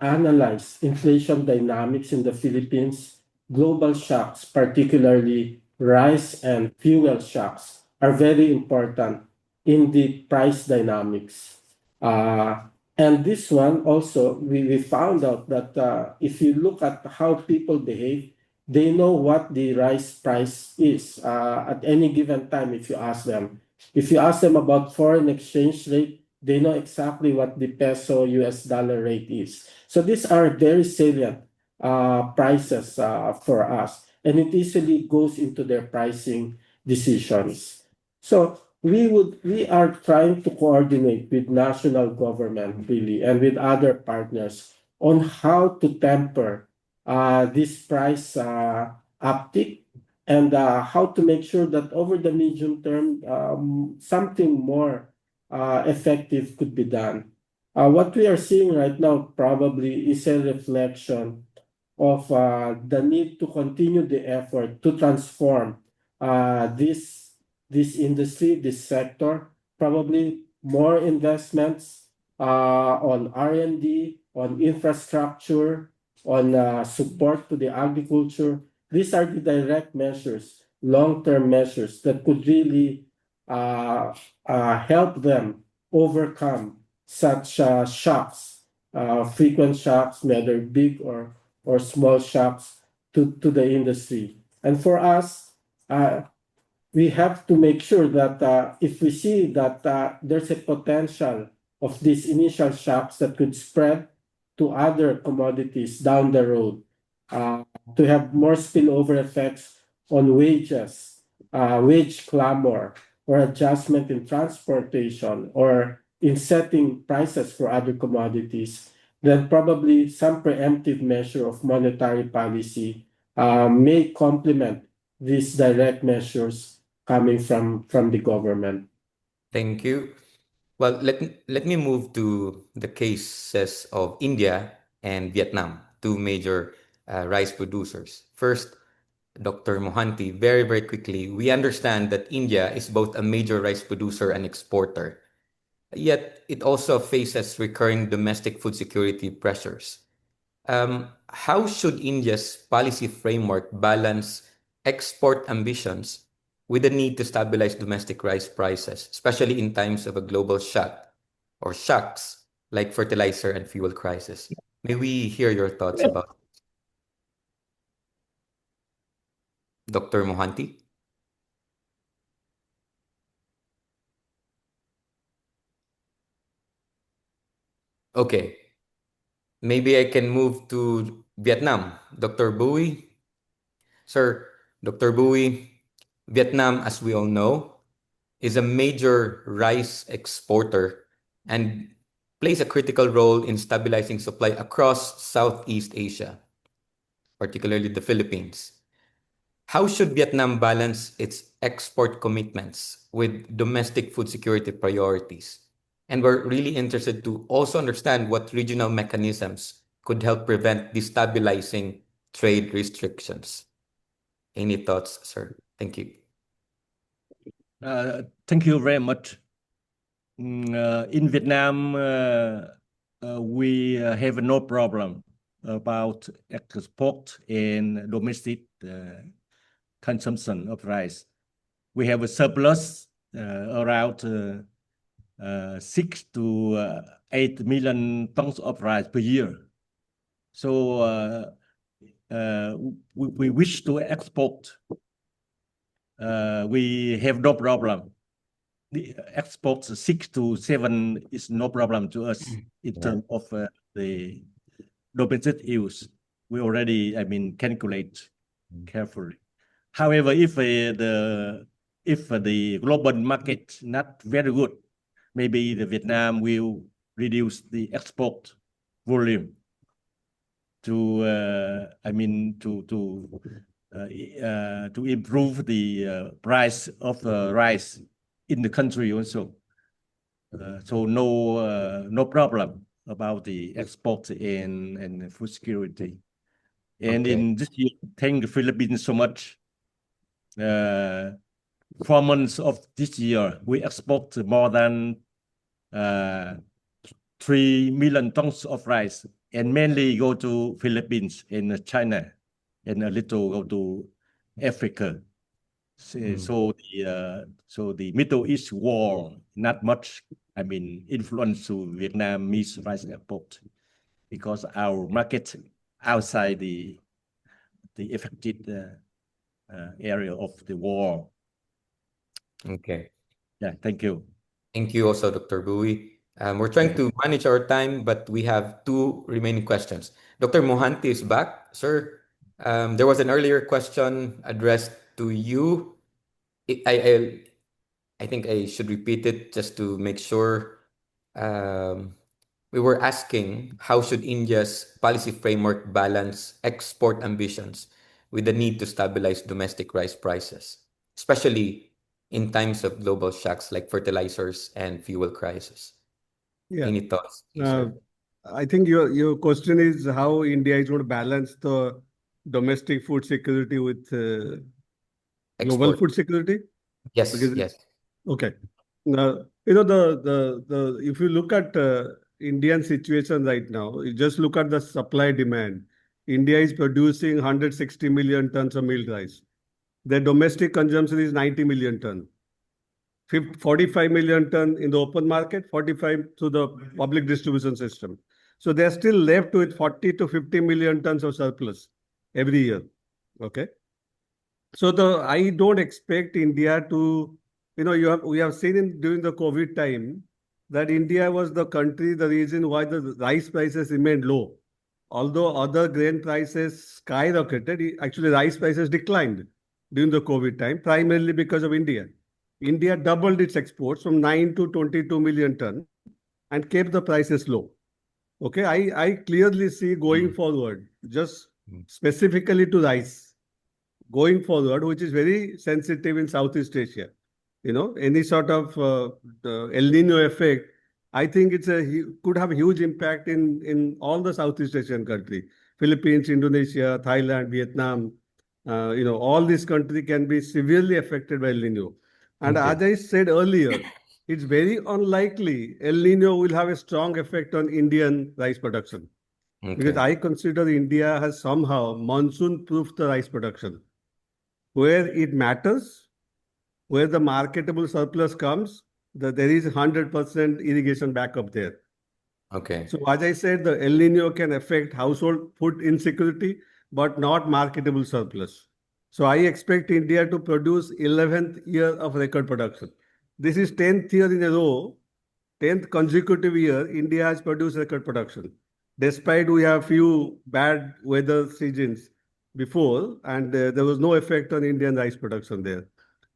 analyzed inflation dynamics in the Philippines. Global shocks, particularly rice and fuel shocks, are very important in the price dynamics. And this one also, we found out that if you look at how people behave, they know what the rice price is at any given time if you ask them. If you ask them about foreign exchange rate, they know exactly what the peso US dollar rate is. So these are very salient prices for us, and it easily goes into their pricing decisions. So we are trying to coordinate with national government really and with other partners on how to temper this price uptick and how to make sure that over the medium term something more effective could be done. What we are seeing right now probably is a reflection of the need to continue the effort to transform this industry, this sector, probably more investments on R&D, on infrastructure, on support to the agriculture. These are the direct measures, long-term measures that could really help them overcome such shocks, frequent shocks, whether big or small shocks to the industry. And for us, we have to make sure that if we see that there's a potential of these initial shocks that could spread to other commodities down the road, to have more spillover effects on wages, wage clamor, or adjustment in transportation, or in setting prices for other commodities, then probably some preemptive measure of monetary policy may complement these direct measures coming from the government. Thank you. Well, let me move to the cases of India and Vietnam, two major rice producers. First, Dr. Mohanty, very, very quickly, we understand that India is both a major rice producer and exporter, yet it also faces recurring domestic food security pressures. How should India's policy framework balance export ambitions with the need to stabilize domestic rice prices, especially in times of a global shock or shocks like fertilizer and fuel crisis? May we hear your thoughts about Dr. Mohanty? Okay, maybe I can move to Vietnam. Dr. Bui. Sir, Dr. Bui, Vietnam, as we all know, is a major rice exporter and plays a critical role in stabilizing supply across Southeast Asia, particularly the Philippines. How should Vietnam balance its export commitments with domestic food security priorities? And we're really interested to also understand what regional mechanisms could help prevent destabilizing trade restrictions. Any thoughts, sir? Thank you. Thank you very much. In Vietnam, we have no problem about export and domestic consumption of rice. We have a surplus around 6 to 8 million tons of rice per year. So we wish to export. We have no problem. The export 6 to 7 is no problem to us in terms of the domestic use. We already, calculate carefully. However, if the global market not very good, maybe the Vietnam will reduce the export volume to to improve the price of rice in the country also. So no problem about the export and food security. And in this year, thank the Philippines so much. 4 months of this year, we export more than 3 million tons of rice, and mainly go to Philippines and China, and a little go to Africa. So the Middle East war not much, influence to Vietnamese rice export, because our market outside the affected area of the war. Okay. Yeah, thank you. Thank you also, Dr. Bui. We're trying to manage our time, but we have two remaining questions. Dr. Mohanty is back. Sir, there was an earlier question addressed to you. I think I should repeat it just to make sure. We were asking, how should India's policy framework balance export ambitions with the need to stabilize domestic rice prices, especially in times of global shocks like fertilizers and fuel crisis? Yeah. Any thoughts, sir? I think your question is how India is going to balance the domestic food security with global Export. food security? Yes, Because yes. okay. Now, the if you look at Indian situation right now, you just look at the supply demand. India is producing 160 million tons of milled rice. Their domestic consumption is 90 million ton. 45 million ton in the open market, 45 through the public distribution system. So they're still left with 40 to 50 million tons of surplus every year. Okay. So I don't expect India to, we have seen during the COVID time that India was the country, the reason why the rice prices remained low. Although other grain prices skyrocketed, actually rice prices declined during the COVID time, primarily because of India. India doubled its exports from 9 to 22 million ton and kept the prices low. Okay, I clearly see going forward, just specifically to rice, going forward, which is very sensitive in Southeast Asia. Any sort of the El Nino effect, I think could have a huge impact in all the Southeast Asian country, Philippines, Indonesia, Thailand, Vietnam. All these countries can be severely affected by El Nino. And as I said earlier, it's very unlikely El Nino will have a strong effect on Indian rice production. Because I consider India has somehow monsoon-proofed the rice production. Where it matters, where the marketable surplus comes, there is 100% irrigation backup there. Okay. So as I said, the El Nino can affect household food insecurity, but not marketable surplus. So I expect India to produce 11th year of record production. This is 10th year in a row, 10th consecutive year, India has produced record production. Despite we have few bad weather seasons before, and there was no effect on Indian rice production there.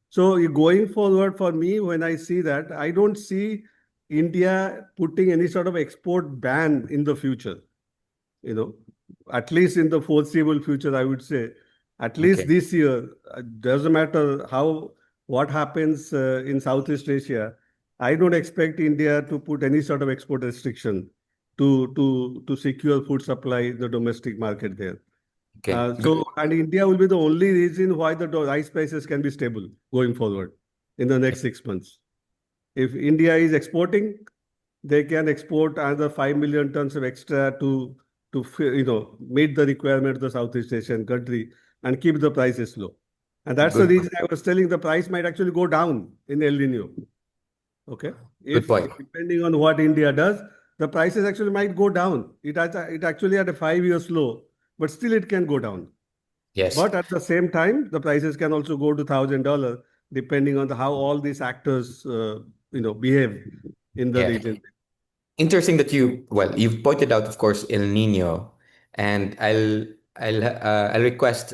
So going forward for me, when I see that, I don't see India putting any sort of export ban in the future. At least in the foreseeable future, I would say, at least this year, doesn't matter what happens in Southeast Asia, I don't expect India to put any sort of export restriction to secure food supply in the domestic market there. And India will be the only reason why the rice prices can be stable going forward in the next 6 months. If India is exporting, they can export another 5 million tons of extra to meet the requirement of the Southeast Asian country and keep the prices low. And that's the reason I was telling the price might actually go down in El Nino. Okay. Depending on what India does, the prices actually might go down. It actually had a 5-year low, but still it can go down. Yes. But at the same time, the prices can also go to $1,000 depending on how all these actors behave in the region. Interesting that you've pointed out, of course, El Nino, and I'll request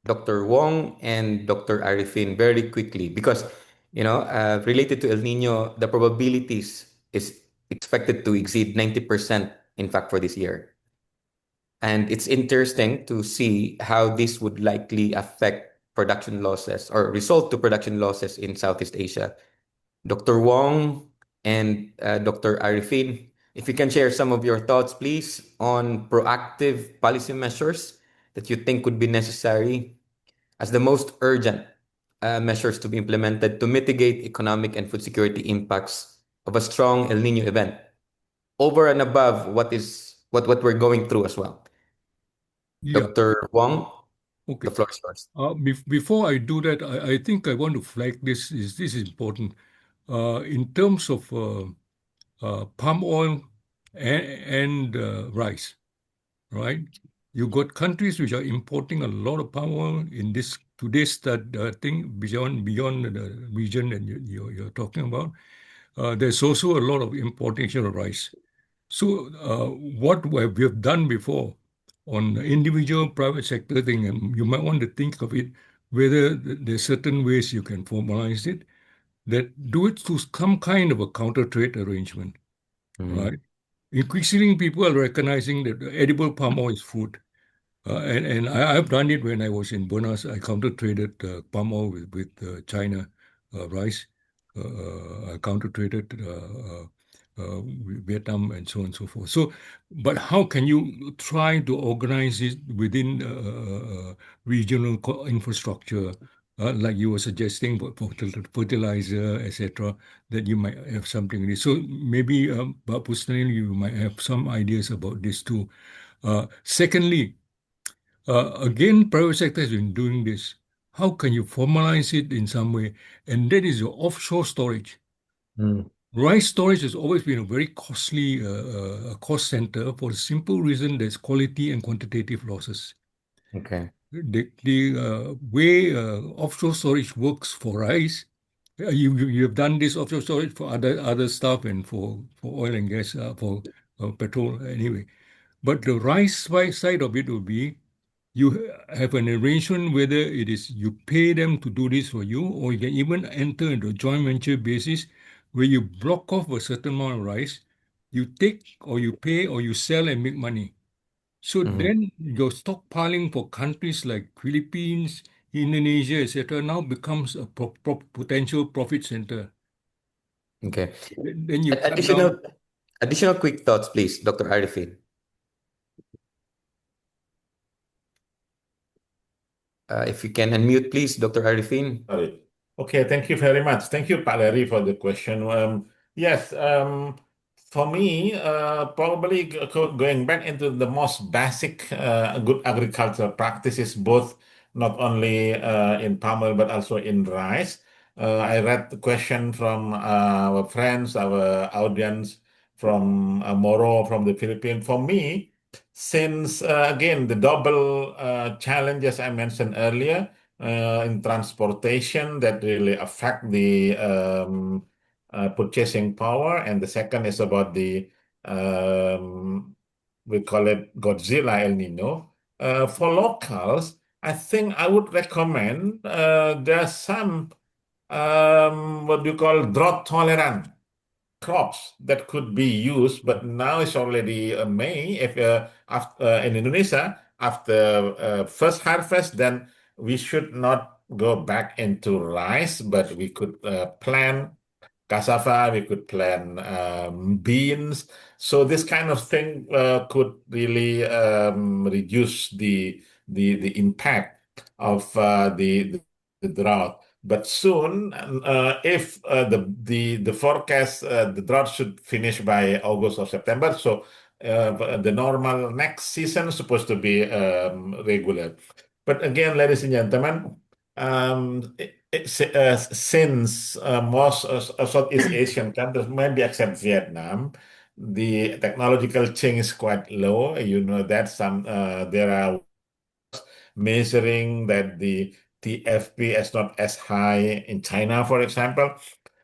Dr. Wong and Dr. Arifin very quickly because related to El Nino, the probabilities is expected to exceed 90%, in fact, for this year. And it's interesting to see how this would likely affect production losses or result to production losses in Southeast Asia. Dr. Wong and Dr. Arifin, if you can share some of your thoughts, please, on proactive policy measures that you think would be necessary as the most urgent measures to be implemented to mitigate economic and food security impacts of a strong El Nino event over and above what we're going through as well. Yeah. Dr. Wong, Okay. the floor is yours. Before I do that, I think I want to flag this is important. In terms of palm oil and rice, right? You got countries which are importing a lot of palm oil in this today's thing beyond the region that you're talking about. There's also a lot of importation of rice. So what we have done before on the individual private sector thing, and you might want to think of it whether there's certain ways you can formalize it, that do it through some kind of a counter trade arrangement, right? Increasingly, people are recognizing that edible palm oil is food. And I've done it when I was in Buenos. I counter traded palm oil with China rice. I counter traded Vietnam and so on and so forth. So, but how can you try to organize it within regional infrastructure, like you were suggesting for fertilizer, etc., that you might have something in this. So maybe, but personally, you might have some ideas about this too. Secondly, again, private sector has been doing this. How can you formalize it in some way? And that is your offshore storage. Rice storage has always been a very costly cost center for the simple reason there's quality and quantitative losses. Okay. The way offshore storage works for rice, you have done this offshore storage for other stuff and for oil and gas, for petrol anyway. But the rice side of it will be you have an arrangement whether it is you pay them to do this for you, or you can even enter into a joint venture basis where you block off a certain amount of rice, you take or you pay or you sell and make money. So then your stockpiling for countries like Philippines, Indonesia, etc., now becomes a potential profit center. Okay. Then you cut down. Additional quick thoughts, please, Dr. Arifin. If you can unmute, please, Dr. Arifin. Sorry. Okay, thank you very much. Thank you, Pak Larry, for the question. Yes, for me, probably going back into the most basic good agricultural practices, both not only in palm oil but also in rice. I read the question from our friends, our audience from Moro, from the Philippines. For me, since again the double challenges I mentioned earlier in transportation that really affect the purchasing power, and the second is about the we call it Godzilla El Nino. For locals, I think I would recommend there's some what do you call drought tolerant crops that could be used, but now it's already May. If after, in Indonesia, after first harvest, then we should not go back into rice, but we could plant cassava, we could plant beans. So this kind of thing could really reduce the impact of the drought. But soon, if the forecast, the drought should finish by August or September, so the normal next season is supposed to be regular. But again, ladies and gentlemen, since most Southeast Asian countries, maybe except Vietnam, the technological change is quite low. You know that there are measuring that the TFP is not as high in China, for example.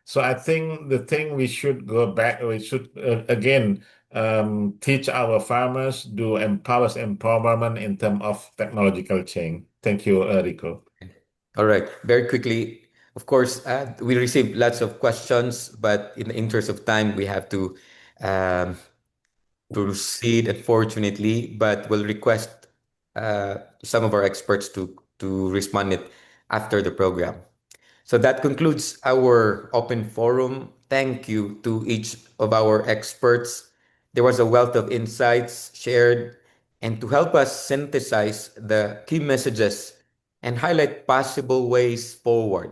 So I think the thing we should go back, we should again teach our farmers, do empowerment in terms of technological change. Thank you, Rico. All right. Very quickly, of course, we received lots of questions, but in the interest of time, we have to um, proceed, unfortunately, but we'll request some of our experts to respond it after the program. So that concludes our open forum. Thank you to each of our experts. There was a wealth of insights shared, and to help us synthesize the key messages and highlight possible ways forward.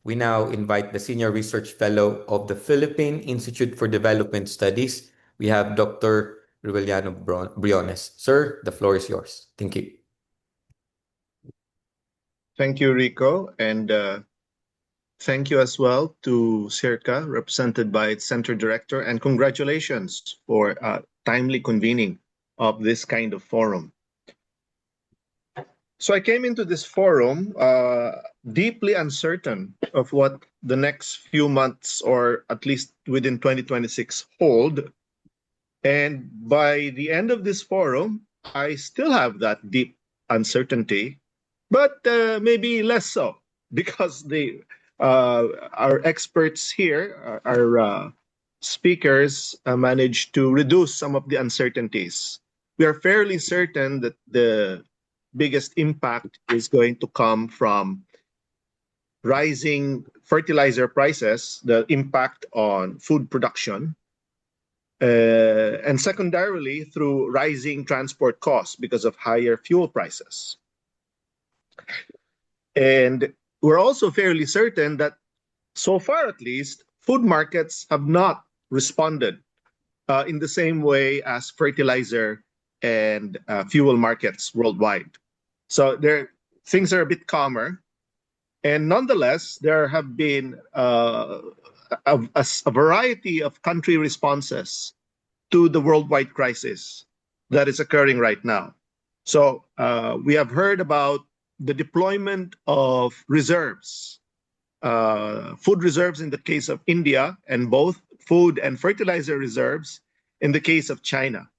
We now invite the Senior Research Fellow of the Philippine Institute for Development Studies. We have Dr. Rueliano Briones. Sir, the floor is yours. Thank you. Thank you, Rico, and thank you as well to SEARCA, represented by its Center Director, and congratulations for timely convening of this kind of forum. So I came into this forum deeply uncertain of what the next few months, or at least within 2026, hold. And by the end of this forum, I still have that deep uncertainty, but maybe less so, because our experts here, our speakers, managed to reduce some of the uncertainties. We are fairly certain that the biggest impact is going to come from rising fertilizer prices, the impact on food production, and secondarily through rising transport costs because of higher fuel prices. And we're also fairly certain that, so far at least, food markets have not responded in the same way as fertilizer and fuel markets worldwide. So things are a bit calmer. And nonetheless, there have been a variety of country responses to the worldwide crisis that is occurring right now. So we have heard about the deployment of reserves, food reserves in the case of India, and both food and fertilizer reserves in the case of China.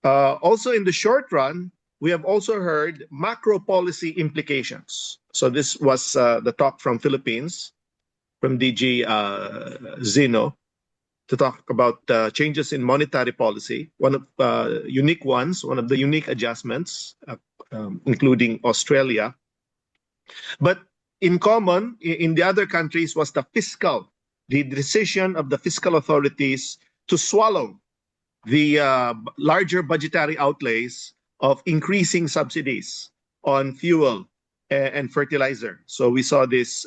Also in the short run, we have also heard macro policy implications. So this was the talk from Philippines, from DG Zeno, to talk about changes in monetary policy, one of the unique adjustments, including Australia. But in common, in the other countries, was the decision of the fiscal authorities to swallow the larger budgetary outlays of increasing subsidies on fuel and fertilizer. So we saw this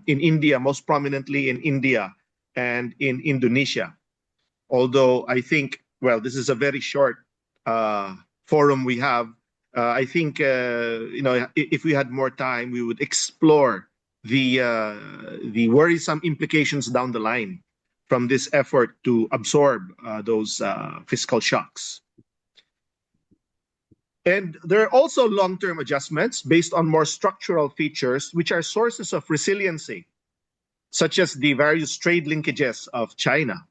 in India, most prominently in India and in Indonesia. Although I think, well, this is a very short forum we have. I think if we had more time, we would explore the worrisome implications down the line from this effort to absorb those fiscal shocks. And there are also long-term adjustments based on more structural features, which are sources of resiliency, such as the various trade linkages of China.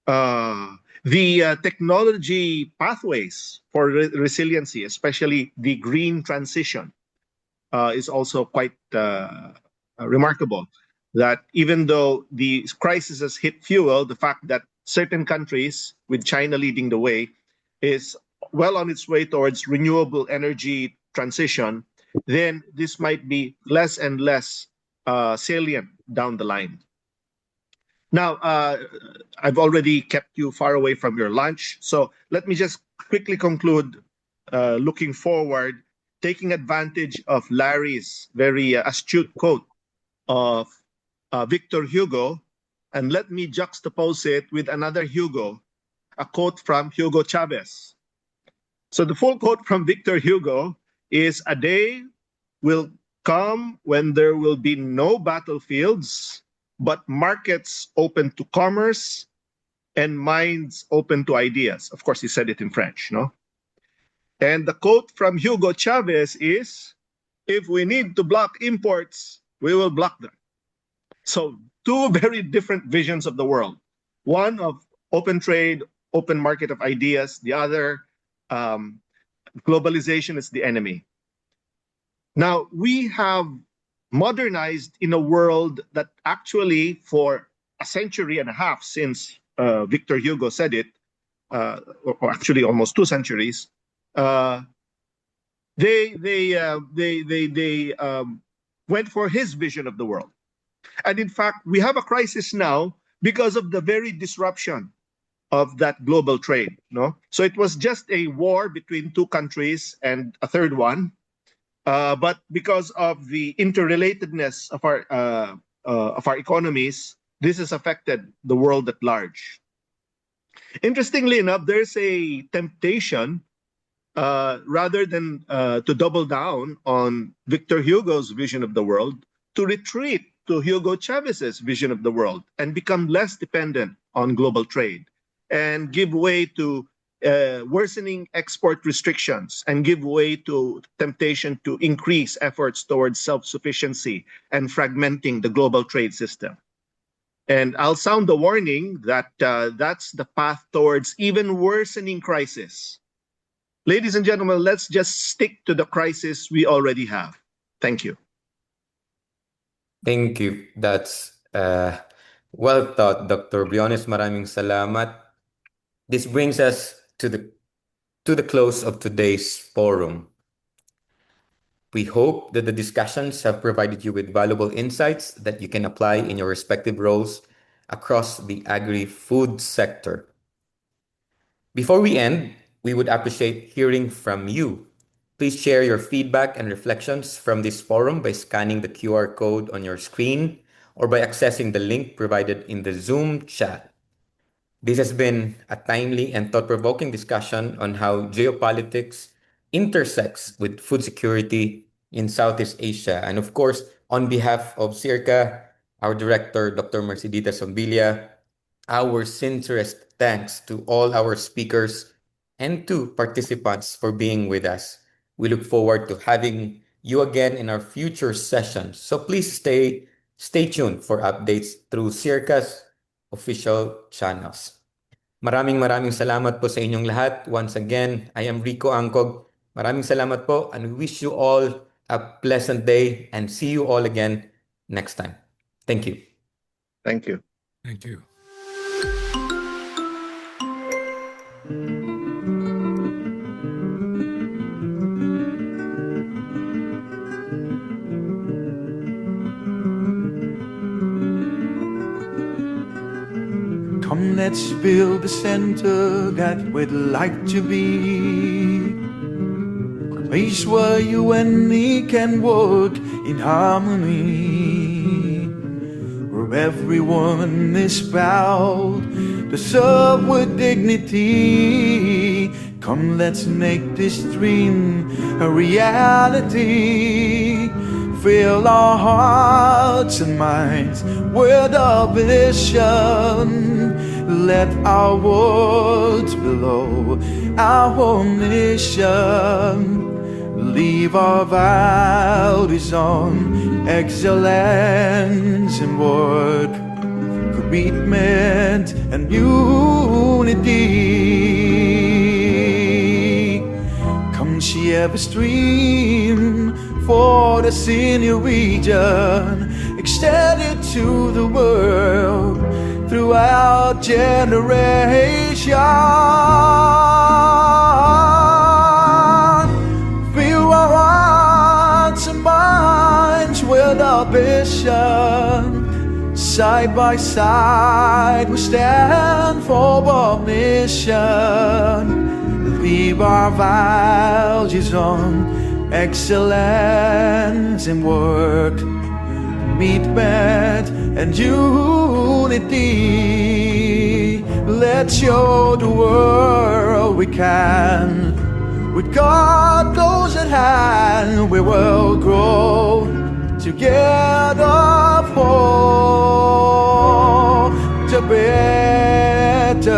The technology pathways for resiliency, especially the green transition, is also quite remarkable. That even though the crisis has hit fuel, the fact that certain countries, with China leading the way, is well on its way towards renewable energy transition, then this might be less and less salient down the line. Now, I've already kept you far away from your lunch, so let me just quickly conclude looking forward, taking advantage of Larry's very astute quote of Victor Hugo, and let me juxtapose it with another Hugo, a quote from Hugo Chavez. So the full quote from Victor Hugo is, "A day will come when there will be no battlefields, but markets open to commerce and minds open to ideas." Of course, he said it in French, no? And the quote from Hugo Chavez is, "If we need to block imports, we will block them." So two very different visions of the world. One of open trade, open market of ideas. The other, globalization is the enemy. Now, we have modernized in a world that actually, for a century and a half since Victor Hugo said it, or actually almost 2 centuries, they went for his vision of the world. And in fact, we have a crisis now because of the very disruption of that global trade. No, so it was just a war between two countries and a third one, but because of the interrelatedness of our economies, this has affected the world at large. Interestingly enough, there's a temptation, rather than to double down on Victor Hugo's vision of the world, to retreat to Hugo Chavez's vision of the world and become less dependent on global trade and give way to worsening export restrictions and give way to temptation to increase efforts towards self-sufficiency and fragmenting the global trade system. And I'll sound the warning that that's the path towards even worsening crisis. Ladies and gentlemen, let's just stick to the crisis we already have. Thank you. Thank you. That's well thought, Dr. Briones. Maraming salamat. This brings us to the close of today's forum. We hope that the discussions have provided you with valuable insights that you can apply in your respective roles across the agri-food sector. Before we end, we would appreciate hearing from you. Please share your feedback and reflections from this forum by scanning the QR code on your screen or by accessing the link provided in the Zoom chat. This has been a timely and thought-provoking discussion on how geopolitics intersects with food security in Southeast Asia. And of course, on behalf of SEARCA, our director, Dr. Mercedita Sombilia, our sincerest thanks to all our speakers and to participants for being with us. We look forward to having you again in our future sessions. So please stay tuned for updates through SEARCA's official channels. Maraming salamat po sa inyong lahat. Once again, I am Rico Angkog. Maraming salamat po, and we wish you all a pleasant day and see you all again next time. Thank you. Thank you. Thank you. Come, let's build the center that we'd like to be. A place where you and me can work in harmony. Where everyone is proud to serve with dignity. Come, let's make this dream a reality. Fill our hearts and minds with our vision. Let our words below our mission. Leave our values on excellence in work, commitment and unity. Come share the stream for the senior region, extend it to the world throughout generation. Fill our hearts and minds with our vision. Side by side we stand for our mission. Leave our values on excellence in work, commitment and unity. Let's show the world we can. With God close at hand, we will grow together for the better.